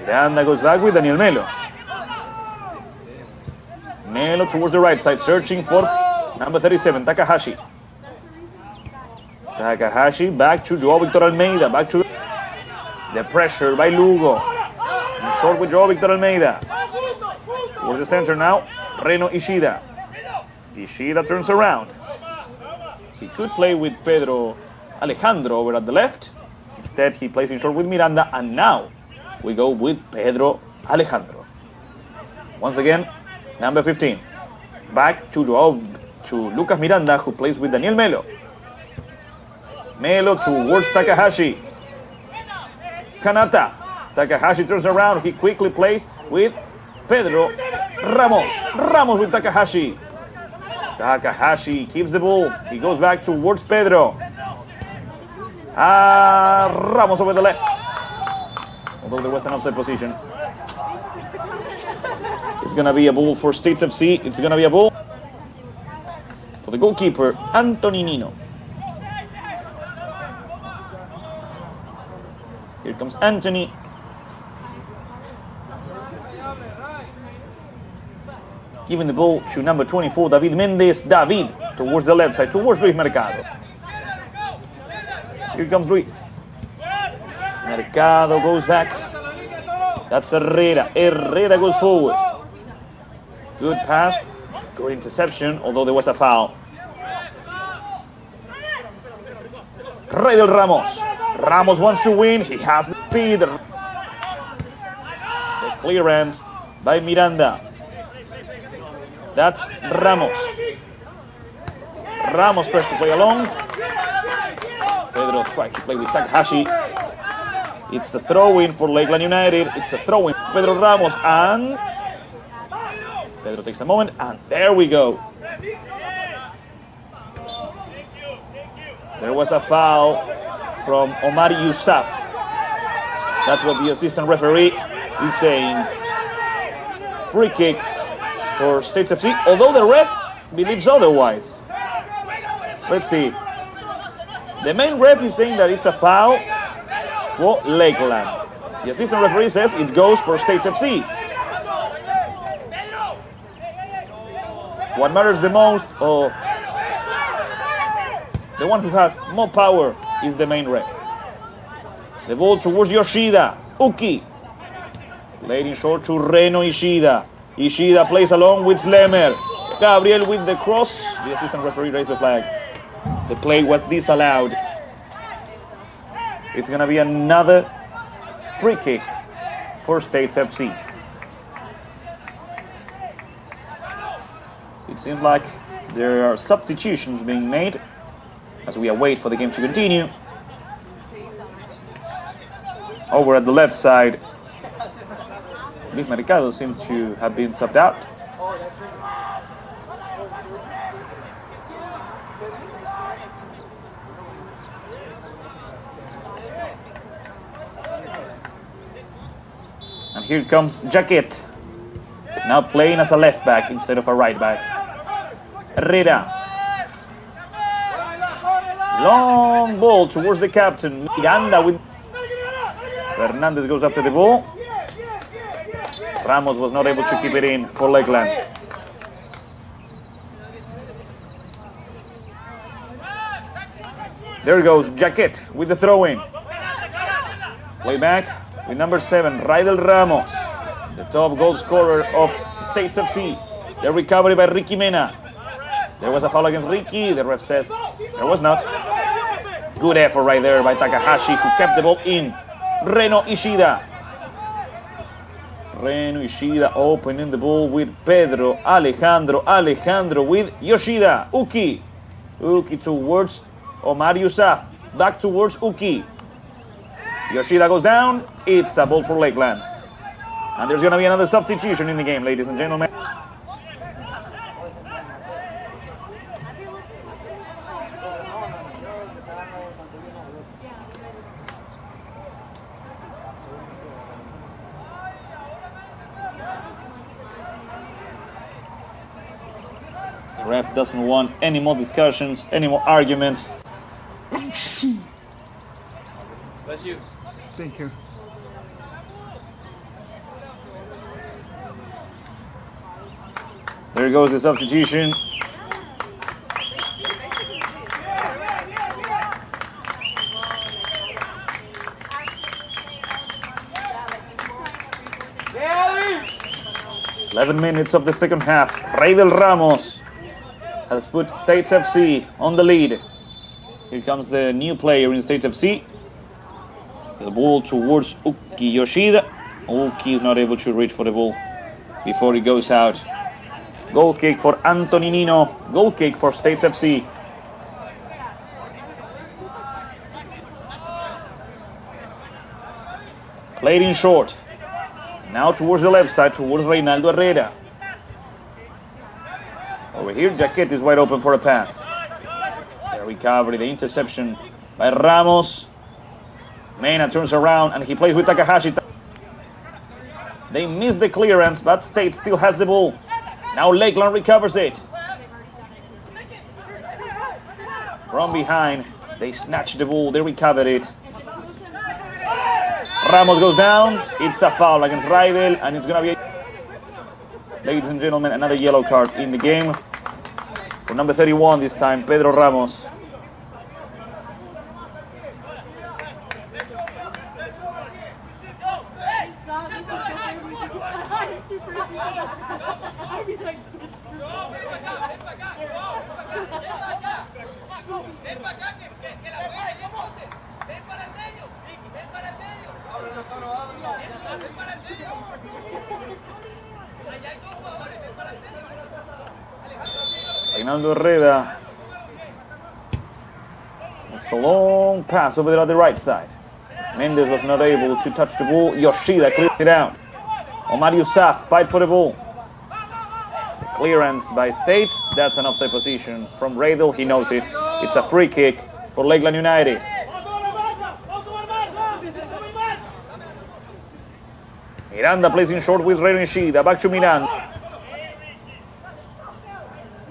Speaker 1: Miranda goes back with Daniel Melo. Melo towards the right side, searching for number 37, Takahashi. Takahashi back to Joao Victor Almeida. Back to the pressure by Lugo. In short with Joao Victor Almeida. Towards the center now, Reno Ishida. Ishida turns around. He could play with Pedro Alejandro over at the left. Instead, he plays in short with Miranda, and now we go with Pedro Alejandro. Once again, number 15. Back to Lucas Miranda, who plays with Daniel Melo. Melo towards Takahashi. Kanata. Takahashi turns around. He quickly plays with Pedro Ramos. Ramos with Takahashi. Takahashi keeps the ball. He goes back towards Pedro. Ramos over the left. Although there was an offside position. It's going to be a ball for States FC. It's going to be a ball for the goalkeeper, Anthony Nino. Here comes Anthony. Giving the ball to number 24, David Mendez. David towards the left side, towards Luis Mercado. Here comes Luis. Mercado goes back. That's Herrera. Herrera goes forward. Good pass. Good interception, although there was a foul. Raidel Ramos. Ramos wants to win. He has the speed. Clearance by Miranda. That's Ramos. Ramos tries to play along. Pedro tries to play with Takahashi. It's a throw-in for Lakeland United. It's a throw-in. Pedro Ramos, and Pedro takes a moment, and there we go. There was a foul from Omar Yousaf. That's what the assistant referee is saying. Free kick for States FC, although the ref believes otherwise. Let's see. The main ref is saying that it's a foul for Lakeland. The assistant referee says it goes for States FC. What matters the most, or the one who has more power, is the main ref. The ball towards Yoshida. Uki. Played in short to Reno Ishida. Ishida plays along with Slemer. Gabriel with the cross. The assistant referee raised the flag. The play was disallowed. It's going to be another free kick for States FC. It seems like there are substitutions being made as we await for the game to continue. Over at the left side, Luis Mercado seems to have been subbed out. And here comes Jaquet, now playing as a left back instead of a right back. Herrera. Long ball towards the captain. Miranda with Fernandez goes after the ball. Ramos was not able to keep it in for Lakeland. There goes Jaquet with the throw-in. Play back with number 7, Raidel Ramos, the top goal scorer of States FC. The recovery by Ricky Mena. There was a foul against Ricky. The ref says there was not. Good effort right there by Takahashi, who kept the ball in. Reno Ishida. Reno Ishida opening the ball with Pedro. Alejandro with Yoshida. Uki towards Omar Yousaf. Back towards Uki. Yoshida goes down. It's a ball for Lakeland. And there's going to be another substitution in the game, ladies and gentlemen. The ref doesn't want any more discussions, any more arguments.
Speaker 3: Bless you.
Speaker 2: Thank you.
Speaker 1: There goes the substitution. "11 minutes of the second half. Raidel Ramos has put States FC on the lead. Here comes the new player in States FC. The ball towards Uki Yoshida. Uki is not able to reach for the ball before it goes out. Goal kick for Anthony Nino. Goal kick for States FC. Played in short. Now towards the left side, towards Reynaldo Herrera. Over here, Jaquet is wide open for a pass. The recovery, the interception by Ramos. Mena turns around and he plays with Takahashi. They miss the clearance, but State still has the ball. Now Lakeland recovers it. From behind, they snatch the ball, they recovered it. Ramos goes down. It's a foul against Raidel, and it's going to be, ladies and gentlemen, another yellow card in the game. For number 31 this time, Pedro Ramos. Reinaldo Herrera. It's a long pass over there on the right side. Mendes was not able to touch the ball. Yoshida cleared it out. Omar Yousaf fight for the ball. Clearance by States. That's an offside position from Radel. He knows it. It's a free kick for Lakeland United. Miranda plays in short with Reno Ishida. Back to Miranda.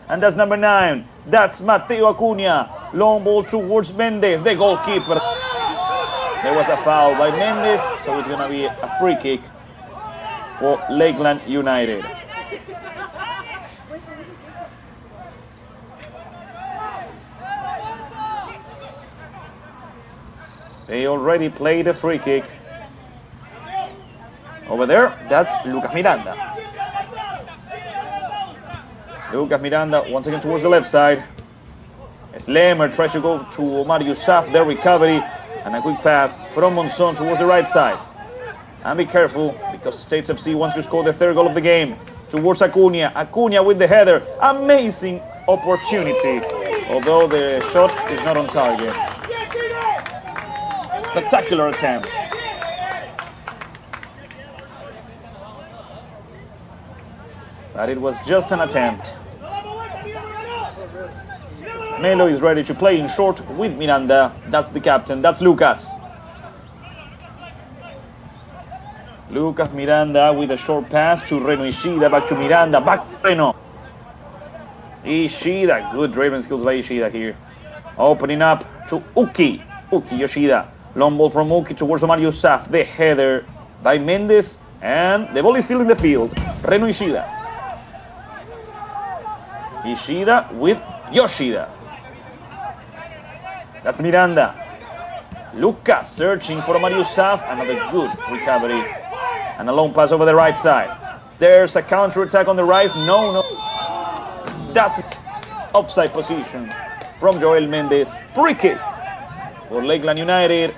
Speaker 1: And that's number 9. That's Mateo Acuna. Long ball towards Mendes, the goalkeeper. There was a foul by Mendes, so it's going to be a free kick for Lakeland United. They already played a free kick. Over there, that's Lucas Miranda. Lucas Miranda once again towards the left side. Slemer tries to go to Omar Yousaf, their recovery, and a quick pass from Monzon towards the right side. And be careful, because States FC wants to score the 3rd goal of the game. Towards Acuna. Acuna with the header. Amazing opportunity, although the shot is not on target. Spectacular attempt. But it was just an attempt. Melo is ready to play in short with Miranda. That's the captain. That's Lucas. Lucas Miranda with a short pass to Reno Ishida. Back to Miranda. Back to Reno. Ishida. Good dribbling skills by Ishida here. Opening up to Uki. Uki Yoshida. Long ball from Uki towards Omar Yousaf. The header by Mendes. And the ball is still in the field. Reno Ishida. Ishida with Yoshida. That's Miranda. Lucas searching for Omar Yousaf. Another good recovery. And a long pass over the right side. There's a counter-attack on the right. No. That's offside position from Joel Mendes. Free kick for Lakeland United.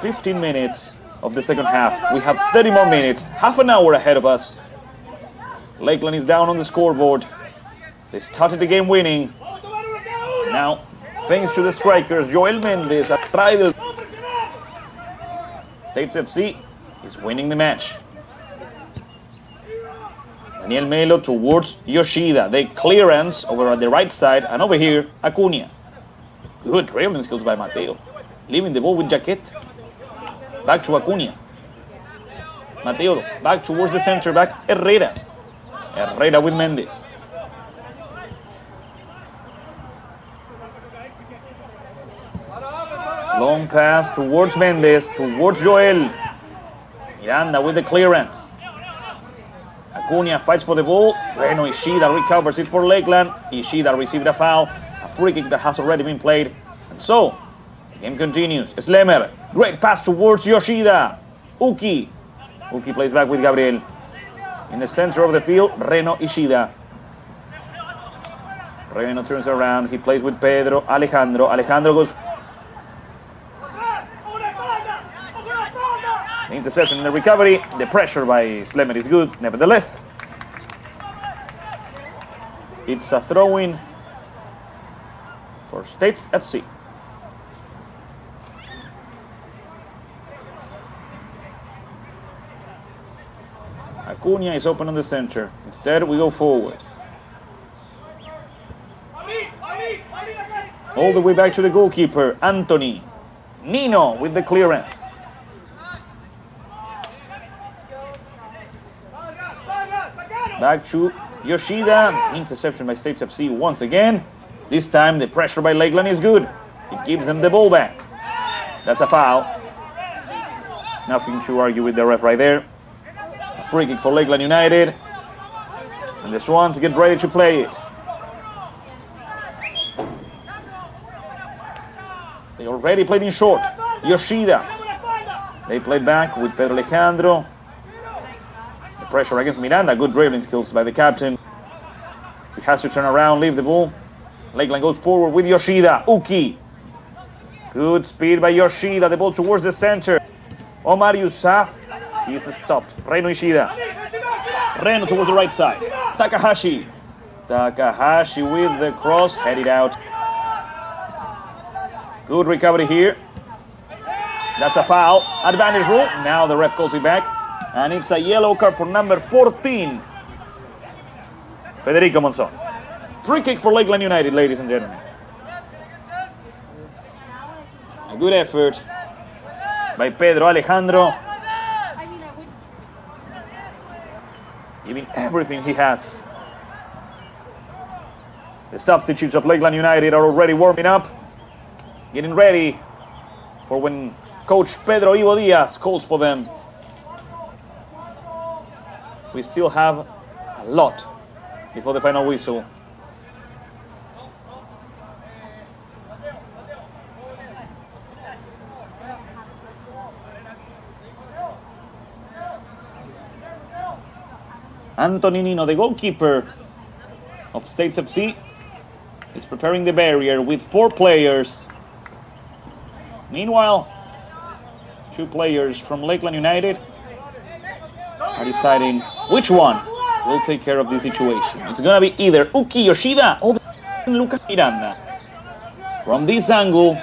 Speaker 1: 15 minutes of the second half. We have 30 more minutes. Half an hour ahead of us. Lakeland is down on the scoreboard. They started the game winning. Now, thanks to the strikers, Joel Mendes and Raidel, States FC is winning the match. Daniel Melo towards Yoshida. The clearance over at the right side, and over here, Acuna. Good dribbling skills by Mateo. Leaving the ball with Jaquet. Back to Acuna. Mateo back towards the center back, Herrera. Herrera with Mendes. Long pass towards Mendes, towards Joel. Miranda with the clearance. Acuna fights for the ball. Reno Ishida recovers it for Lakeland. Ishida received a foul. A free kick that has already been played. And so, the game continues. Slemer, great pass towards Yoshida. Uki. Uki plays back with Gabriel. In the center of the field, Reno Ishida. Reno turns around. He plays with Pedro Alejandro. Alejandro goes. The interception and the recovery. The pressure by Slemer is good. Nevertheless, it's a throw-in for States FC. Acuna is open on the center. Instead, we go forward. All the way back to the goalkeeper, Anthony. Nino with the clearance. Back to Yoshida. Interception by States FC once again. This time the pressure by Lakeland is good. It gives them the ball back. That's a foul. Nothing to argue with the ref right there. A free kick for Lakeland United. And the Swans get ready to play it. They already played in short. Yoshida. They played back with Pedro Alejandro. The pressure against Miranda. Good dribbling skills by the captain. He has to turn around, leave the ball. Lakeland goes forward with Yoshida. Uki. Good speed by Yoshida. The ball towards the center. Omar Yousaf. He is stopped. Reno Ishida. Reno towards the right side. Takahashi. Takahashi with the cross, headed out. Good recovery here. That's a foul. Advantage rule. Now the ref calls it back. And it's a yellow card for number 14. Federico Monzon. Free kick for Lakeland United, ladies and gentlemen. A good effort by Pedro Alejandro. Giving everything he has. The substitutes of Lakeland United are already warming up. Getting ready for when Coach Pedro Ivo Diaz calls for them. We still have a lot before the final whistle. Anthony Nino, the goalkeeper of States FC, is preparing the barrier with 4 players. Meanwhile, 2 players from Lakeland United are deciding which one will take care of this situation. It's gonna be either Uki Yoshida or Lucas Miranda. From this angle,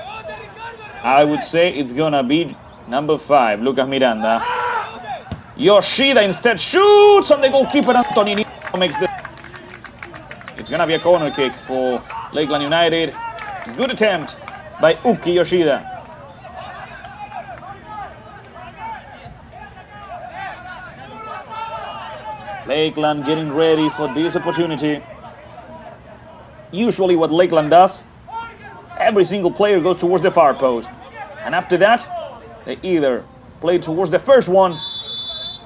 Speaker 1: I would say it's gonna be number 5, Lucas Miranda. Yoshida instead shoots on the goalkeeper. Anthony makes the... It's gonna be a corner kick for Lakeland United. Good attempt by Uki Yoshida. Lakeland getting ready for this opportunity. Usually what Lakeland does, every single player goes towards the far post. And after that, they either play towards the first one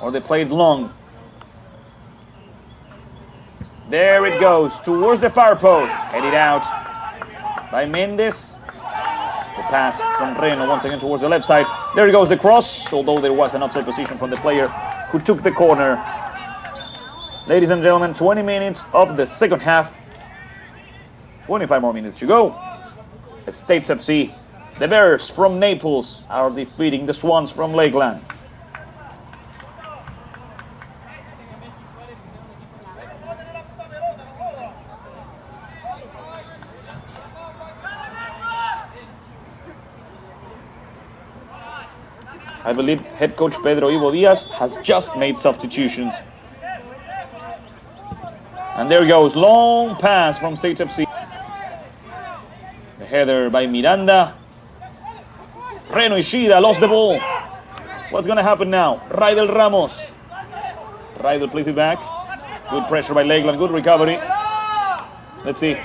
Speaker 1: or they play it long. There it goes, towards the far post. Headed out by Mendes. The pass from Reno once again towards the left side. There goes the cross, although there was an offside position from the player who took the corner. Ladies and gentlemen, 20 minutes of the second half. 25 more minutes to go. States FC, the Bears from Naples, are defeating the Swans from Lakeland. I believe head coach Pedro Ivo Diaz has just made substitutions. And there goes, long pass from States FC. The header by Miranda. Reno Ishida lost the ball. What's going to happen now? Raidel Ramos. Raidel plays it back. Good pressure by Lakeland, good recovery. Let's see.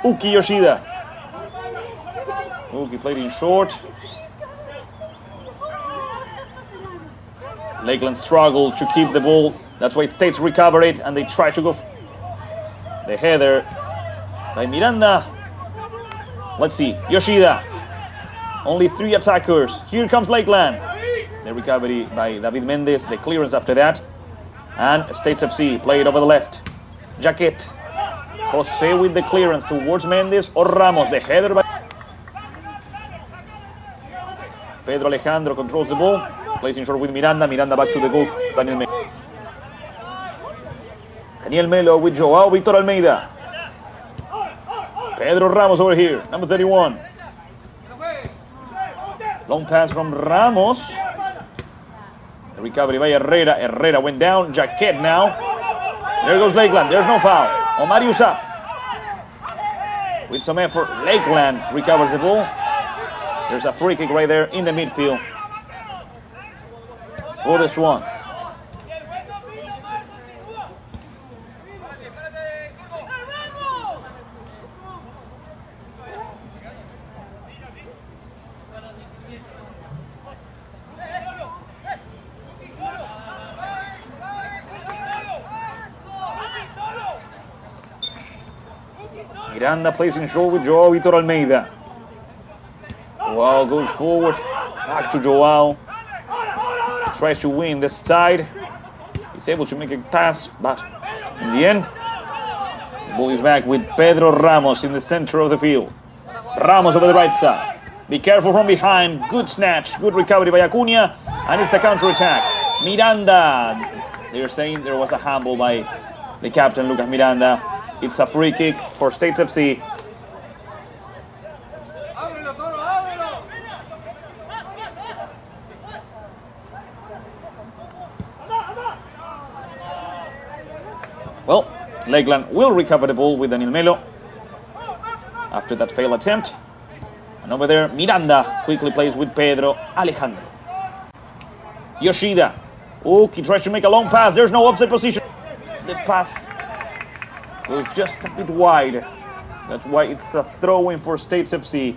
Speaker 1: Uki Yoshida. Uki played in short. Lakeland struggled to keep the ball. That's why States recover it and they try to go. The header by Miranda. Let's see, Yoshida. Only 3 attackers. Here comes Lakeland. The recovery by David Mendes. The clearance after that. And States FC played over the left. Jaquet. Jose with the clearance towards Mendes or Ramos. The header by Pedro Alejandro controls the ball. Plays in short with Miranda. Miranda back to the goal. Daniel Melo. Daniel Melo with Joao Victor Almeida. Pedro Ramos over here, number 31. Long pass from Ramos. The recovery by Herrera. Herrera went down. Jaquet now. There goes Lakeland. There's no foul. Omar Yousaf. With some effort, Lakeland recovers the ball. There's a free kick right there in the midfield for the Swans. Miranda plays in short with Joao Vitor Almeida. Joao goes forward, back to Joao. Tries to win this side. He's able to make a pass, but in the end, the ball is back with Pedro Ramos in the center of the field. Ramos over the right side. Be careful from behind. Good snatch, good recovery by Acuna, and it's a counter-attack. Miranda. They're saying there was a handball by the captain, Lucas Miranda. It's a free kick for States FC. Well, Lakeland will recover the ball with Daniel Melo after that failed attempt. And over there, Miranda quickly plays with Pedro Alejandro. Yoshida. Oh, he tries to make a long pass. There's no offside position. The pass was just a bit wide. That's why it's a throw-in for States FC.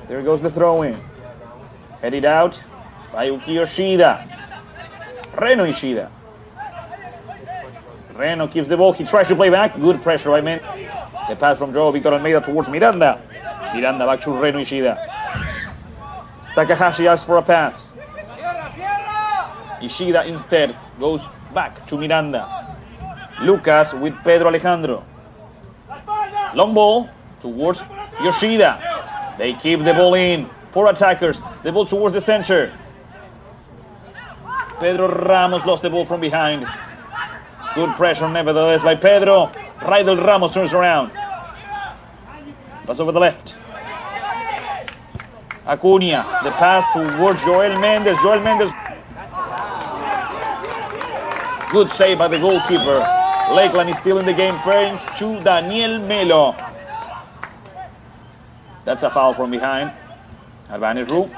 Speaker 1: There goes the throw-in. Headed out by Yuki Yoshida. Reno Ishida. Reno keeps the ball. He tries to play back. Good pressure by men. The pass from Joe Victor Almeida towards Miranda. Miranda back to Reno Ishida. Takahashi asks for a pass. Ishida instead goes back to Miranda. Lucas with Pedro Alejandro. Long ball towards Yoshida. They keep the ball in. 4 attackers. The ball towards the center. Pedro Ramos lost the ball from behind. Good pressure nevertheless by Pedro. Raidel Ramos turns around. Pass over the left. Acuna. The pass towards Joel Mendes. Joel Mendes. Good save by the goalkeeper. Lakeland is still in the game thanks to Daniel Melo. That's a foul from behind. Advantage rule.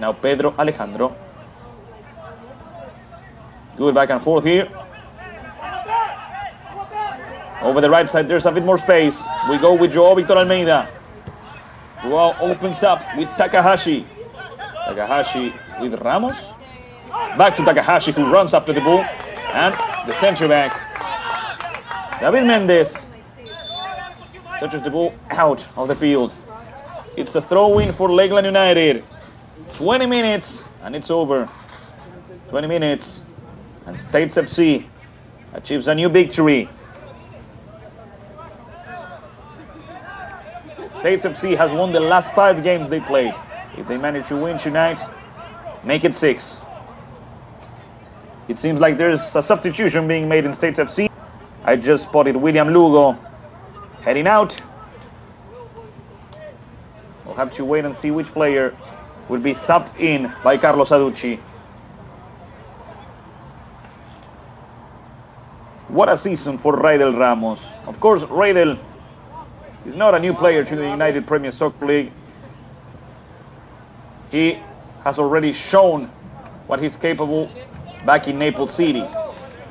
Speaker 1: Now Pedro Alejandro. Good back and forth here. Over the right side, there's a bit more space. We go with Joao Victor Almeida. Joao opens up with Takahashi. Takahashi with Ramos. Back to Takahashi, who runs after the ball. And the center back, David Mendes, touches the ball out of the field. It's a throw-in for Lakeland United. 20 minutes and it's over. 20 minutes and States FC achieves a new victory. States FC has won the last 5 games they played. If they manage to win tonight, make it 6. It seems like there's a substitution being made in States FC. I just spotted William Lugo heading out. We'll have to wait and see which player will be subbed in by Carlos Aducci. What a season for Raidel Ramos. Of course, Raidel is not a new player to the United Premier Soccer League. He has already shown what he's capable back in Naples City.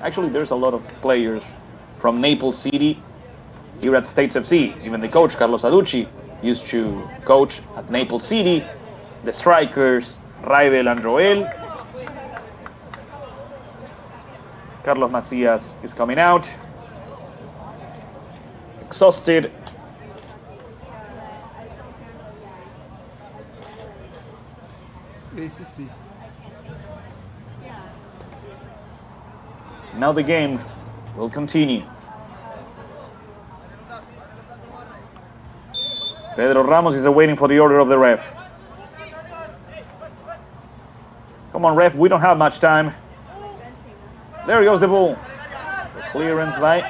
Speaker 1: Actually, there's a lot of players from Naples City here at States FC. Even the coach, Carlos Aducci, used to coach at Naples City. The strikers, Raidel and Joel. Carlos Macias is coming out. Exhausted.
Speaker 2: ACC.
Speaker 1: Now the game will continue. Pedro Ramos is waiting for the order of the ref. Come on, ref, we don't have much time. There goes the ball. The clearance by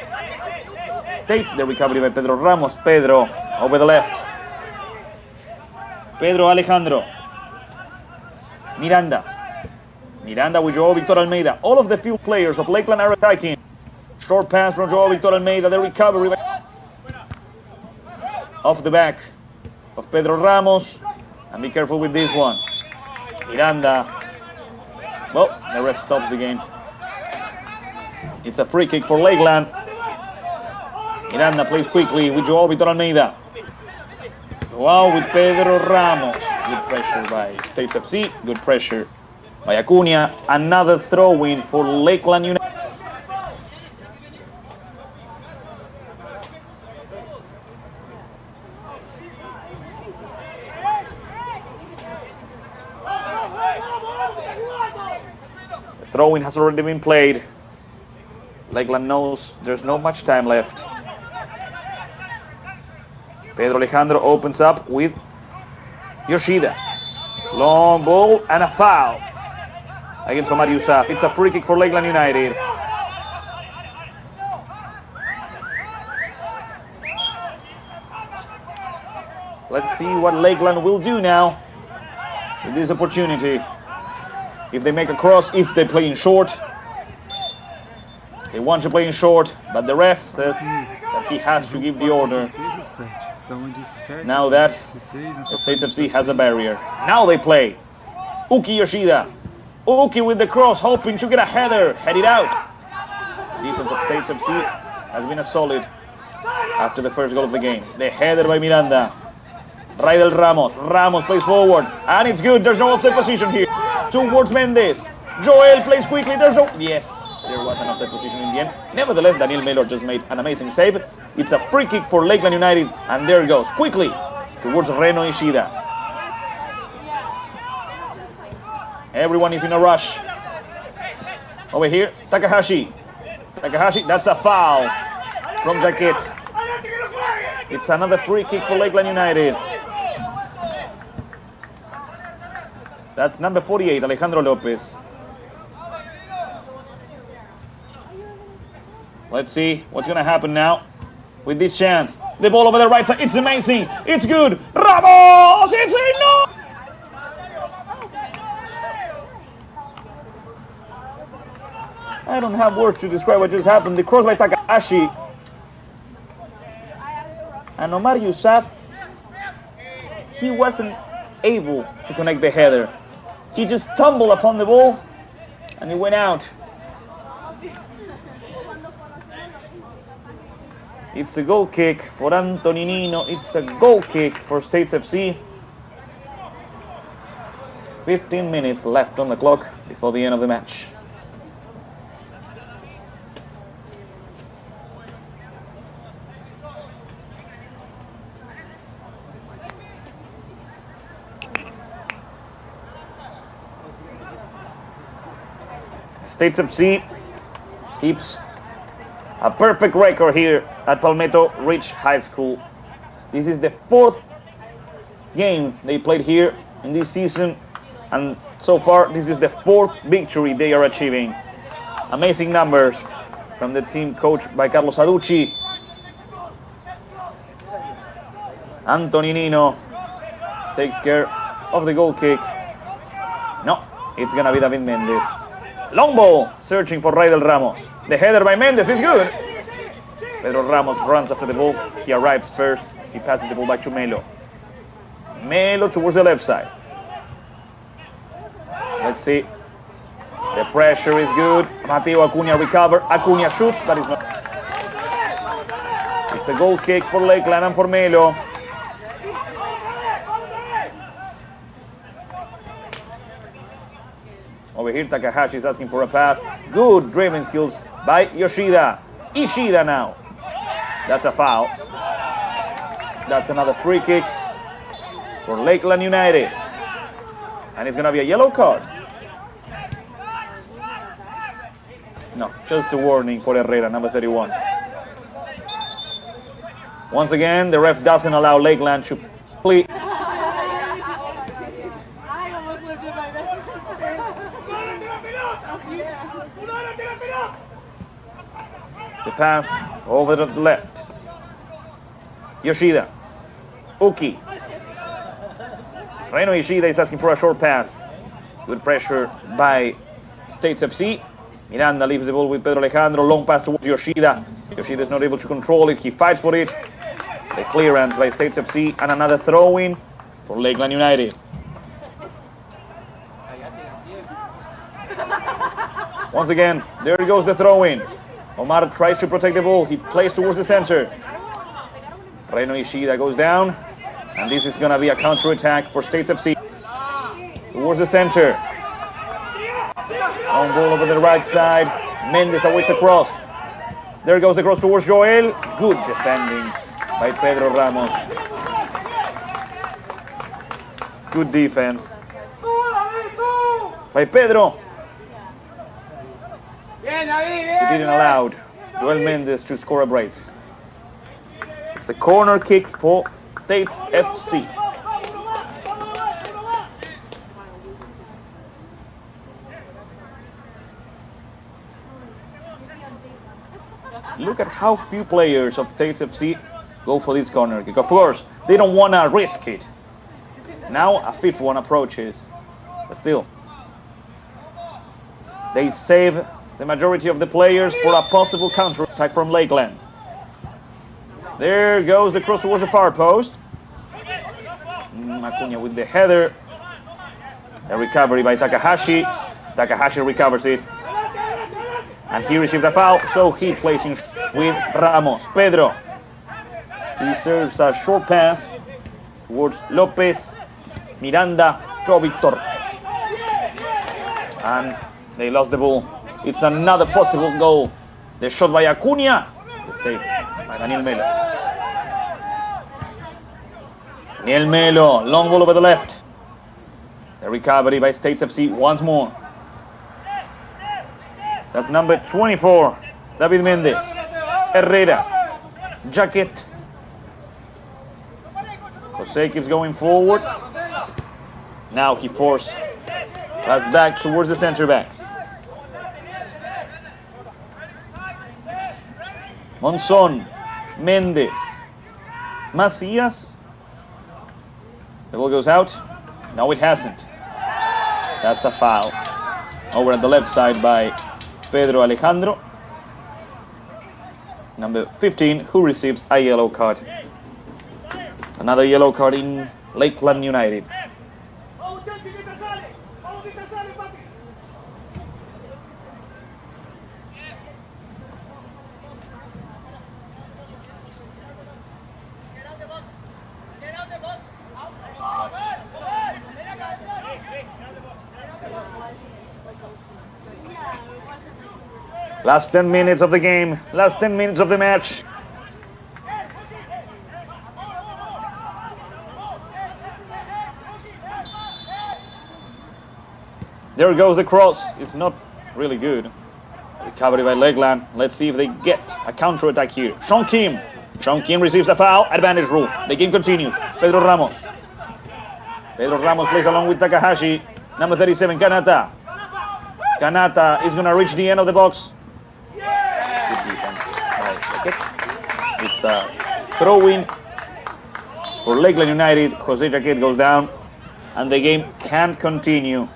Speaker 1: States. The recovery by Pedro Ramos. Pedro over the left. Pedro Alejandro. Miranda. Miranda with Joao Victor Almeida. All of the few players of Lakeland are attacking. Short pass from Joao Victor Almeida. The recovery by off the back of Pedro Ramos. And be careful with this one. Miranda. Well, the ref stops the game. It's a free kick for Lakeland. Miranda plays quickly with Joao Victor Almeida. Joao with Pedro Ramos. Good pressure by States FC. Good pressure by Acuna. Another throw-in for Lakeland United. The throw-in has already been played. Lakeland knows there's not much time left. Pedro Alejandro opens up with Yoshida. Long ball and a foul against Omar Yousaf. It's a free kick for Lakeland United. Let's see what Lakeland will do now with this opportunity. If they make a cross, if they play in short. They want to play in short, but the ref says that he has to give the order. Now that the States FC has a barrier. Now they play. Uki Yoshida. Uki with the cross, hoping to get a header. Head it out. The defense of States FC has been a solid after the first goal of the game. The header by Miranda. Raidel Ramos. Ramos plays forward. And it's good. There's no offside position here. Towards Mendes. Joel plays quickly. There's no... Yes, there was an offside position in the end. Nevertheless, Daniel Melo just made an amazing save. It's a free kick for Lakeland United. And there it goes. Quickly towards Reno Ishida. Everyone is in a rush. Over here, Takahashi. Takahashi, that's a foul from Jaquet. It's another free kick for Lakeland United. That's number 48, Alejandro Lopez. Let's see what's going to happen now with this chance. The ball over the right side. It's amazing. It's good. Ramos! It's in! No! I don't have words to describe what just happened. The cross by Takahashi. And Omar Yousaf, he wasn't able to connect the header. He just stumbled upon the ball and it went out. It's a goal kick for Antoninino. It's a goal kick for States FC. 15 minutes left on the clock before the end of the match. States FC keeps a perfect record here at Palmetto Ridge High School. This is the 4th game they played here in this season, and so far this is the 4th victory they are achieving. Amazing numbers from the team coached by Carlos Aducci. Antoninino takes care of the goal kick. No, it's gonna be David Mendes. Long ball, searching for Raidel Ramos. The header by Mendes is good. Pedro Ramos runs after the ball. He arrives first. He passes the ball back to Melo. Melo towards the left side. Let's see. The pressure is good. Mateo Acuna recover. Acuna shoots, but it's not. It's a goal kick for Lakeland and for Melo. Over here, Takahashi is asking for a pass. Good dribbling skills by Yoshida. Ishida now. That's a foul. That's another free kick for Lakeland United. And it's going to be a yellow card. No, just a warning for Herrera, number 31. Once again, the ref doesn't allow Lakeland to play. The pass over to the left. Yoshida. Uki. Reno Ishida is asking for a short pass. Good pressure by States FC. Miranda leaves the ball with Pedro Alejandro. Long pass towards Yoshida. Yoshida is not able to control it. He fights for it. The clearance by States FC and another throw-in for Lakeland United. Once again, there goes the throw-in. Omar tries to protect the ball. He plays towards the center. Reno Ishida goes down. And this is going to be a counter-attack for States FC. Towards the center. On ball over the right side. Mendes awaits a cross. There goes the cross towards Joel. Good defending by Pedro Ramos. Good defense by Pedro. He didn't allow Joel Mendes to score a brace. It's a corner kick for States FC. Look at how few players of States FC go for this corner kick. Of course, they don't want to risk it. Now a fifth one approaches, but still, they save the majority of the players for a possible counter-attack from Lakeland. There goes the cross towards the far post. Acuña with the header. A recovery by Takahashi. Takahashi recovers it. And he received a foul, so he plays in with Ramos. Pedro. He serves a short pass towards Lopez, Miranda, Joe Victor. And they lost the ball. It's another possible goal. The shot by Acuña. The save by Daniel Melo. Daniel Melo, long ball over the left. The recovery by States FC once more. That's number 24, David Mendes. Herrera, Jacket. Jose keeps going forward. Now he forced pass back towards the center backs. Monzon, Mendes, Macias. The ball goes out. No, it hasn't. That's a foul. Over at the left side by Pedro Alejandro. Number 15, who receives a yellow card. Another yellow card in Lakeland United. Last 10 minutes of the game, last 10 minutes of the match. There goes the cross. It's not really good. Recovery by Lakeland. Let's see if they get a counter-attack here. Sean Kim. Sean Kim receives a foul. Advantage rule. The game continues. Pedro Ramos. Pedro Ramos plays along with Takahashi. Number 37, Kanata. Kanata is going to reach the end of the box. Good defense. It's a throw-in for Lakeland United. Jose Jaquet goes down, and the game can't continue.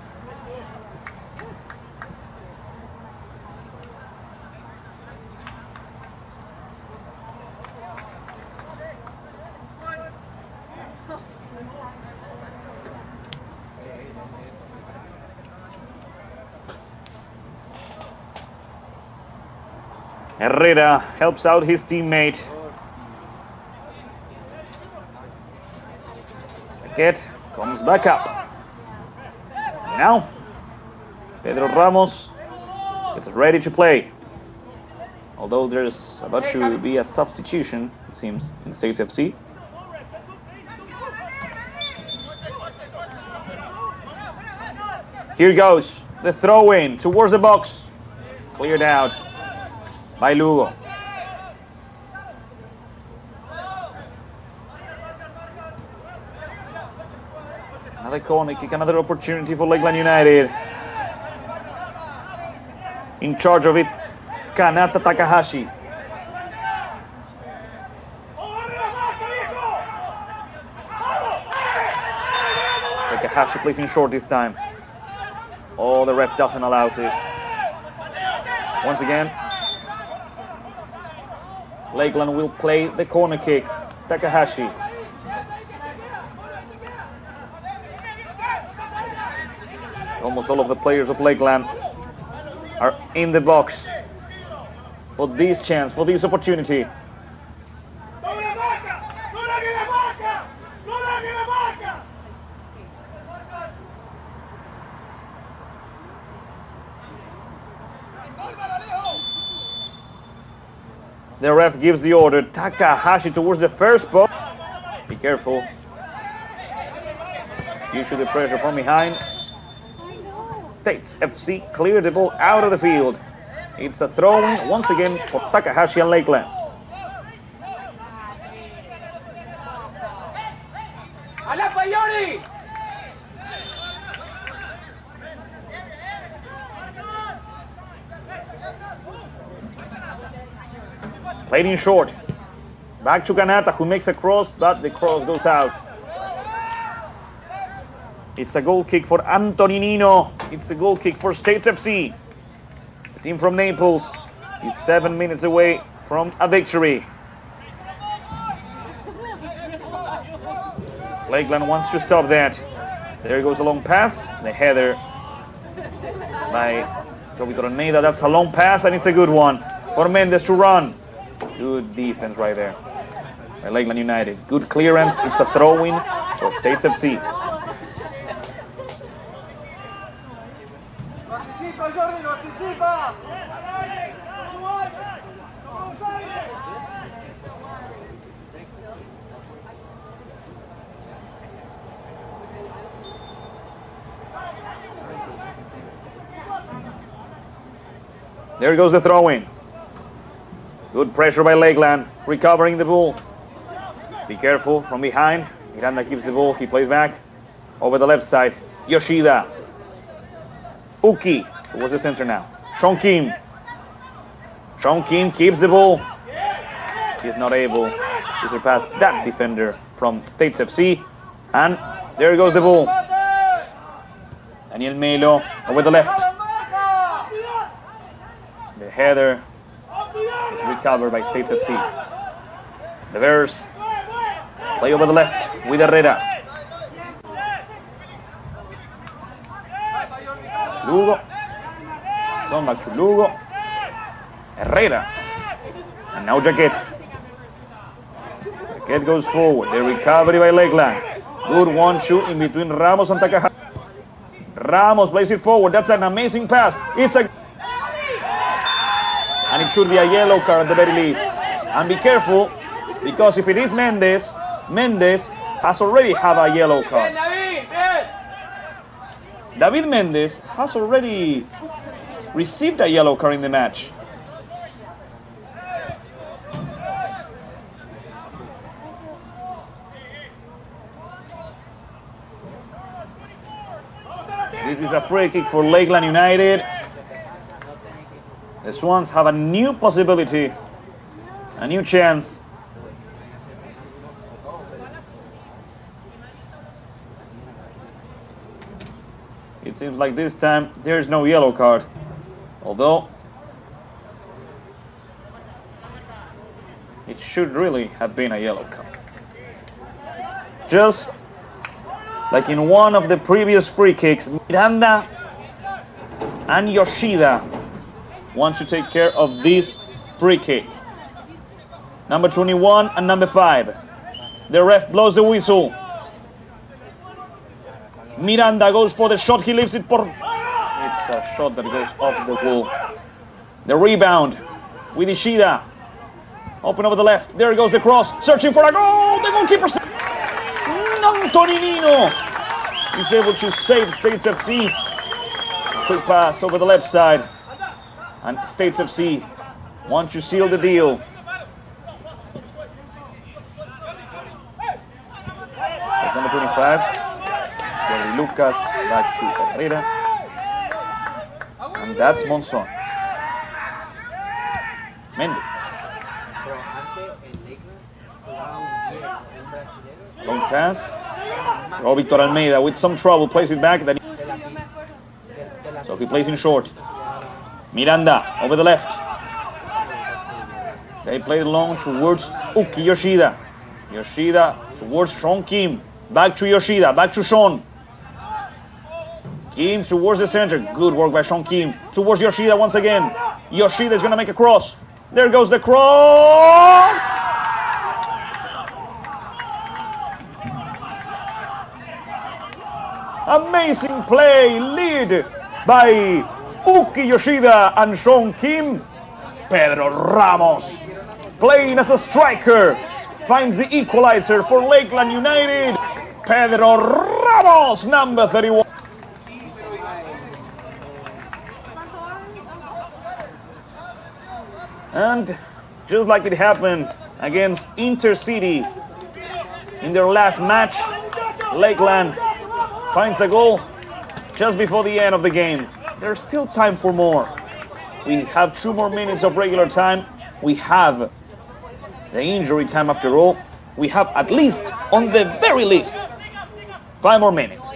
Speaker 1: Herrera helps out his teammate. Jaquet comes back up. Now, Pedro Ramos is ready to play. Although there's about to be a substitution, it seems, in States FC. Here goes the throw-in towards the box. Cleared out by Lugo. Another corner kick, another opportunity for Lakeland United. In charge of it, Kanata Takahashi. Takahashi plays in short this time. Oh, the ref doesn't allow it. Once again, Lakeland will play the corner kick. Takahashi. Almost all of the players of Lakeland are in the box for this chance, for this opportunity. The ref gives the order. Takahashi towards the first post. Be careful. Usually the pressure from behind. States FC cleared the ball out of the field. It's a throw-in once again for Takahashi and Lakeland. Played in short. Back to Kanata, who makes a cross, but the cross goes out. It's a goal kick for Antoninino. It's a goal kick for States FC. The team from Naples is 7 minutes away from a victory. Lakeland wants to stop that. There goes a long pass. The header by Jovi Torneda. That's a long pass, and it's a good one for Mendes to run. Good defense right there by Lakeland United. Good clearance. It's a throw-in for States FC. There goes the throw-in. Good pressure by Lakeland, recovering the ball. Be careful from behind. Miranda keeps the ball, he plays back. Over the left side, Yoshida. Uki, towards the center now. Sean Kim. Sean Kim keeps the ball. He's not able to surpass that defender from States FC. And there goes the ball. Daniel Melo over the left. The header is recovered by States FC. The Bears play over the left with Herrera. Lugo. Son back to Lugo. Herrera. And now Jaquet. Jaquet goes forward. The recovery by Lakeland. Good one-shoot in between Ramos and Takahashi. Ramos plays it forward. That's an amazing pass. It's a... And it should be a yellow card at the very least. And be careful, because if it is Mendes, Mendes has already had a yellow card. David Mendes has already received a yellow card in the match. This is a free kick for Lakeland United. The Swans have a new possibility, a new chance. It seems like this time there's no yellow card, although it should really have been a yellow card. Just like in one of the previous free kicks, Miranda and Yoshida wants to take care of this free kick. Number 21 and number 5. The ref blows the whistle. Miranda goes for the shot. He leaves it for... It's a shot that goes off the wall. The rebound with Ishida. Open over the left. There goes the cross. Searching for a goal. The goalkeeper... Antoninino is able to save States FC. Quick pass over the left side. And States FC want to seal the deal. At number 25, Lucas back to Herrera. And that's Monson. Mendes. Long pass. Oh, Victor Almeida with some trouble plays it back. So he plays in short. Miranda over the left. They play it long towards Uki Yoshida. Yoshida towards Sean Kim. Back to Yoshida. Back to Sean. Kim towards the center. Good work by Sean Kim. Towards Yoshida once again. Yoshida is going to make a cross. There goes the cross. Amazing play. Lead by Uki Yoshida and Sean Kim. Pedro Ramos, playing as a striker, finds the equalizer for Lakeland United. Pedro Ramos, number 31. And just like it happened against Intercity in their last match, Lakeland finds the goal just before the end of the game. There's still time for more. We have 2 more minutes of regular time. We have the injury time after all. We have at least, on the very least, 5 more minutes.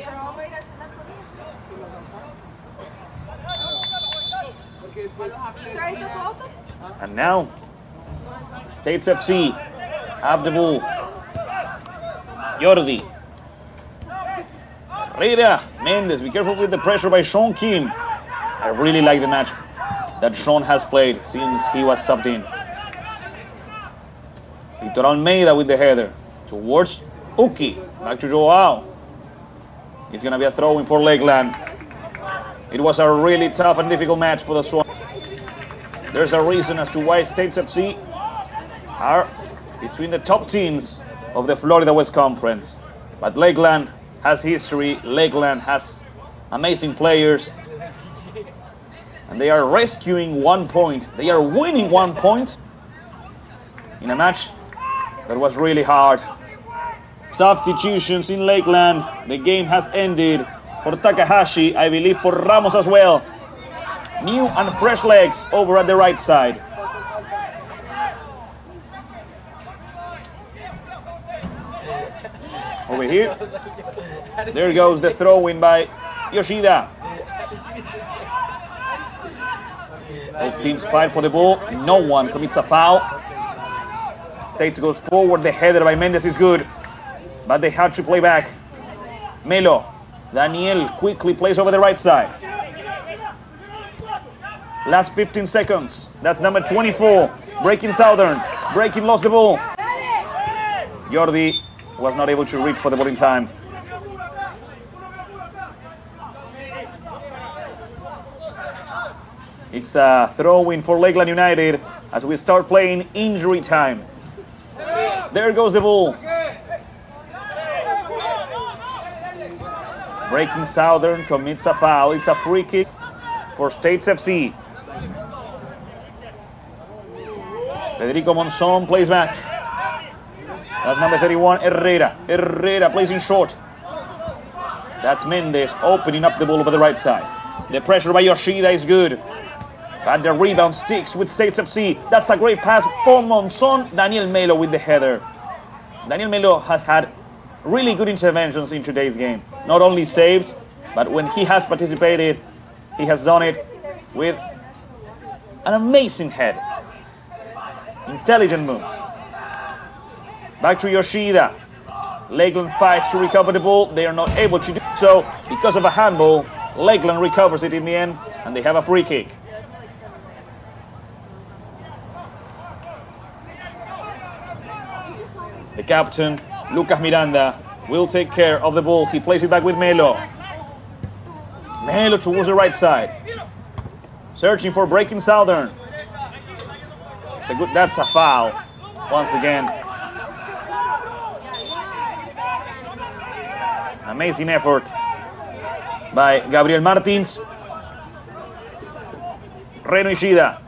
Speaker 1: And now, States FC have the ball. Jordi. Herrera, Mendes, be careful with the pressure by Sean Kim. I really like the match that Sean has played since he was subbed in. Victor Almeida with the header towards Uki. Back to Joao. It's going to be a throw-in for Lakeland. It was a really tough and difficult match for the Swans. There's a reason as to why States FC are between the top teams of the Florida West Conference. But Lakeland has history. Lakeland has amazing players. And they are rescuing 1 point. They are winning 1 point in a match that was really hard. Substitutions in Lakeland. The game has ended for Takahashi, I believe for Ramos as well. New and fresh legs over at the right side. Over here. There goes the throw-in by Yoshida. Both teams fight for the ball. No one commits a foul. States goes forward. The header by Mendes is good, but they have to play back. Melo. Daniel quickly plays over the right side. Last 15 seconds. That's number 24. Breaking Southern. Breaking lost the ball. Jordi was not able to reach for the ball in time. It's a throw-in for Lakeland United as we start playing injury time. There goes the ball. Breaking Southern commits a foul. It's a free kick for States FC. Federico Monzon plays back. That's number 31, Herrera. Herrera plays in short. That's Mendes opening up the ball over the right side. The pressure by Yoshida is good. But the rebound sticks with States FC. That's a great pass for Monzon. Daniel Melo with the header. Daniel Melo has had really good interventions in today's game. Not only saves, but when he has participated, he has done it with an amazing head. Intelligent moves. Back to Yoshida. Lakeland fights to recover the ball. They are not able to do so because of a handball. Lakeland recovers it in the end, and they have a free kick. The captain, Lucas Miranda, will take care of the ball. He plays it back with Melo. Melo towards the right side. Searching for Breaking Southern. That's a foul once again. Amazing effort by Gabriel Martins. Reno Ishida.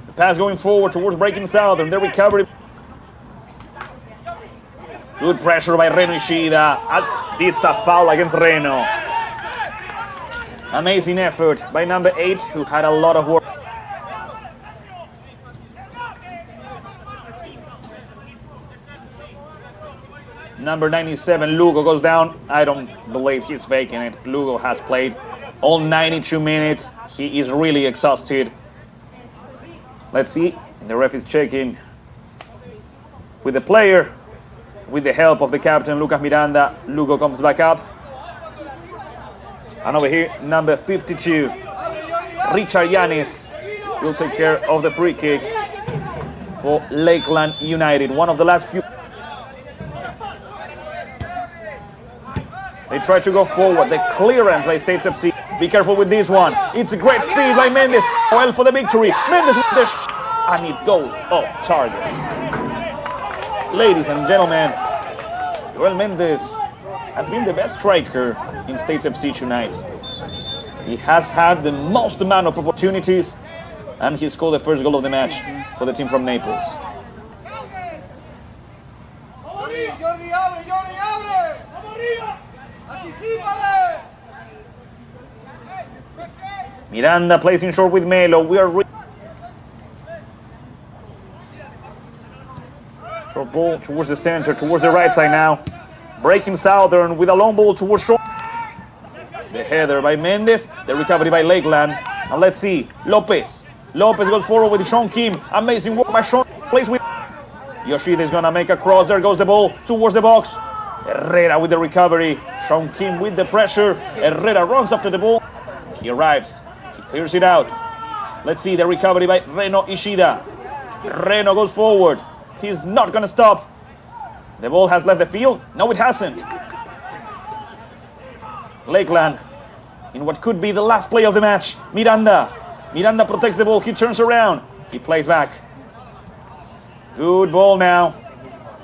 Speaker 1: The pass going forward towards Breaking Southern. The recovery. Good pressure by Reno Ishida. It's a foul against Reno. Amazing effort by number 8, who had a lot of work. Number 97, Lugo, goes down. I don't believe he's faking it. Lugo has played all 92 minutes. He is really exhausted. Let's see. The ref is checking with the player. With the help of the captain, Lucas Miranda, Lugo comes back up. And over here, number 52, Richard Yanis, will take care of the free kick for Lakeland United. One of the last few. They try to go forward. The clearance by States FC. Be careful with this one. It's a great speed by Mendes. Well for the victory. Mendes with the and it goes off target. Ladies and gentlemen, Joel Mendes has been the best striker in States FC tonight. He has had the most amount of opportunities, and he scored the first goal of the match for the team from Naples. Miranda plays in short with Melo. We are short ball towards the center, towards the right side now. Breaking Southern with a long ball towards short. The header by Mendes, the recovery by Lakeland. And let's see, Lopez. Lopez goes forward with Sean Kim. Amazing work by Sean. Plays with Yoshida is gonna make a cross. There goes the ball towards the box. Herrera with the recovery. Sean Kim with the pressure. Herrera runs after the ball. He arrives. He clears it out. Let's see the recovery by Reno Ishida. Reno goes forward. He's not gonna stop. The ball has left the field. No, it hasn't. Lakeland in what could be the last play of the match. Miranda. Miranda protects the ball. He turns around. He plays back. Good ball now.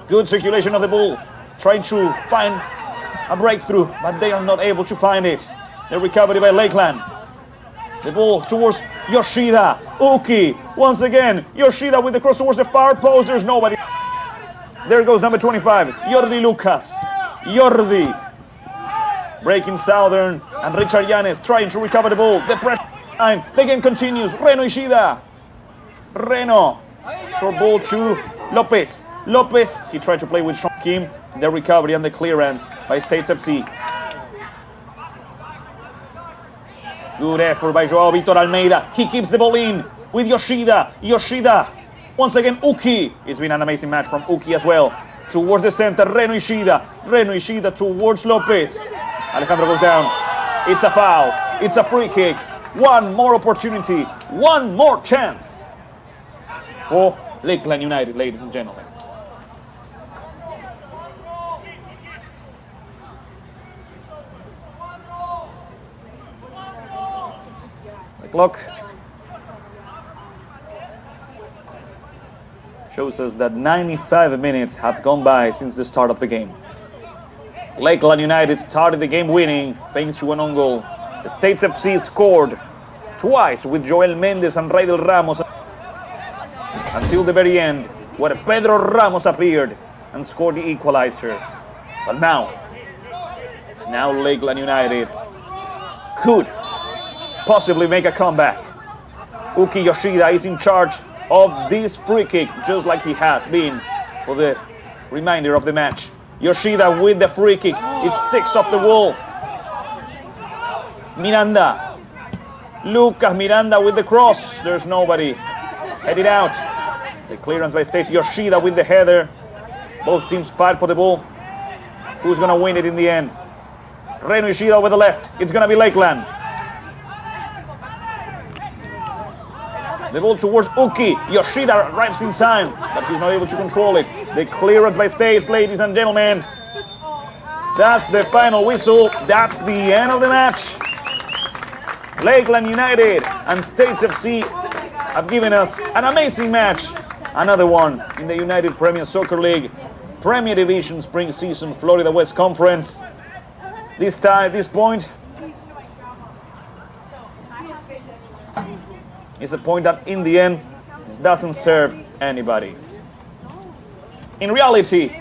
Speaker 1: Good circulation of the ball. Trying to find a breakthrough, but they are not able to find it. The recovery by Lakeland. The ball towards Yoshida. Uki. Once again. Yoshida with the cross towards the far post. There's nobody. There goes number 25. Jordi Lucas. Jordi. Breaking Southern. And Richard Yanes trying to recover the ball. The pressure line. The game continues. Reno Ishida. Reno. Short ball to Lopez. Lopez. He tried to play with Sean Kim. The recovery and the clearance by States FC. Good effort by Joao Victor Almeida. He keeps the ball in with Yoshida. Yoshida. Once again, Uki. It's been an amazing match from Uki as well. Towards the center, Reno Ishida. Reno Ishida towards Lopez. Alejandro goes down. It's a foul. It's a free kick. One more opportunity. One more chance for Lakeland United, ladies and gentlemen. The clock shows us that 95 minutes have gone by since the start of the game. Lakeland United started the game winning thanks to an own goal. The States FC scored twice with Joel Mendes and Raidel Ramos until the very end, where Pedro Ramos appeared and scored the equalizer. But now Lakeland United could possibly make a comeback. Uki Yoshida is in charge of this free kick, just like he has been for the remainder of the match. Yoshida with the free kick. It sticks off the wall. Miranda. Lucas Miranda with the cross. There's nobody. Headed out. The clearance by State. Yoshida with the header. Both teams fight for the ball. Who's going to win it in the end? Reno Yoshida with the left. It's going to be Lakeland. The ball towards Uki. Yoshida arrives in time, but he's not able to control it. The clearance by States, ladies and gentlemen. That's the final whistle. That's the end of the match. Lakeland United and States FC have given us an amazing match. Another one in the United Premier Soccer League, Premier Division Spring Season, Florida West Conference. This point is a point that in the end doesn't serve anybody. In reality,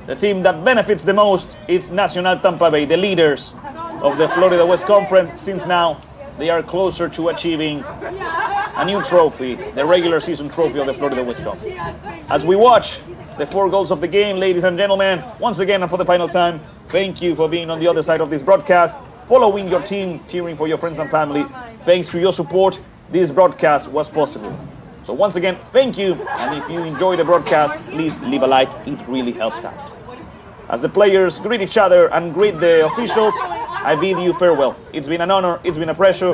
Speaker 1: the team that benefits the most is Nacional Tampa Bay, the leaders of the Florida West Conference, since now they are closer to achieving a new trophy, the regular season trophy of the Florida West Conference. As we watch the 4 goals of the game, ladies and gentlemen, once again and for the final time, thank you for being on the other side of this broadcast, following your team, cheering for your friends and family. Thanks to your support, this broadcast was possible. So once again, thank you, and if you enjoy the broadcast, please leave a like, it really helps out. As the players greet each other and greet the officials, I bid you farewell. It's been an honor, it's been a pleasure.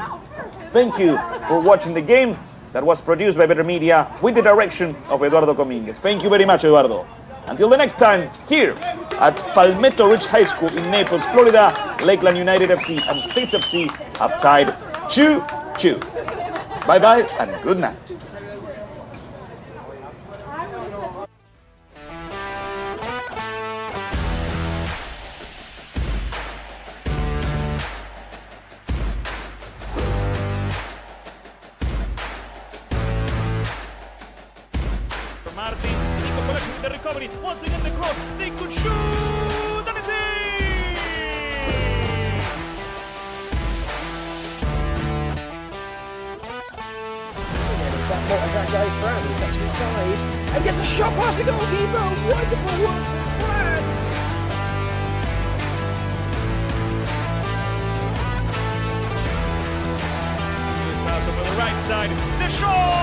Speaker 1: Thank you for watching the game that was produced by Better Media with the direction of Eduardo Comínguez. Thank you very much, Eduardo. Until the next time, here at Palmetto Ridge High School in Naples, Florida, Lakeland United FC and States FC have tied 2-2. Bye-bye and good night.
Speaker 3: connection with the recovery. Once again, the cross. They could shoot. And it's in!
Speaker 4: As that guy Fran, he cuts inside and gets a shot past the goalkeeper. Wonderful work from Fran.
Speaker 3: Malcolm on the right side. The shot!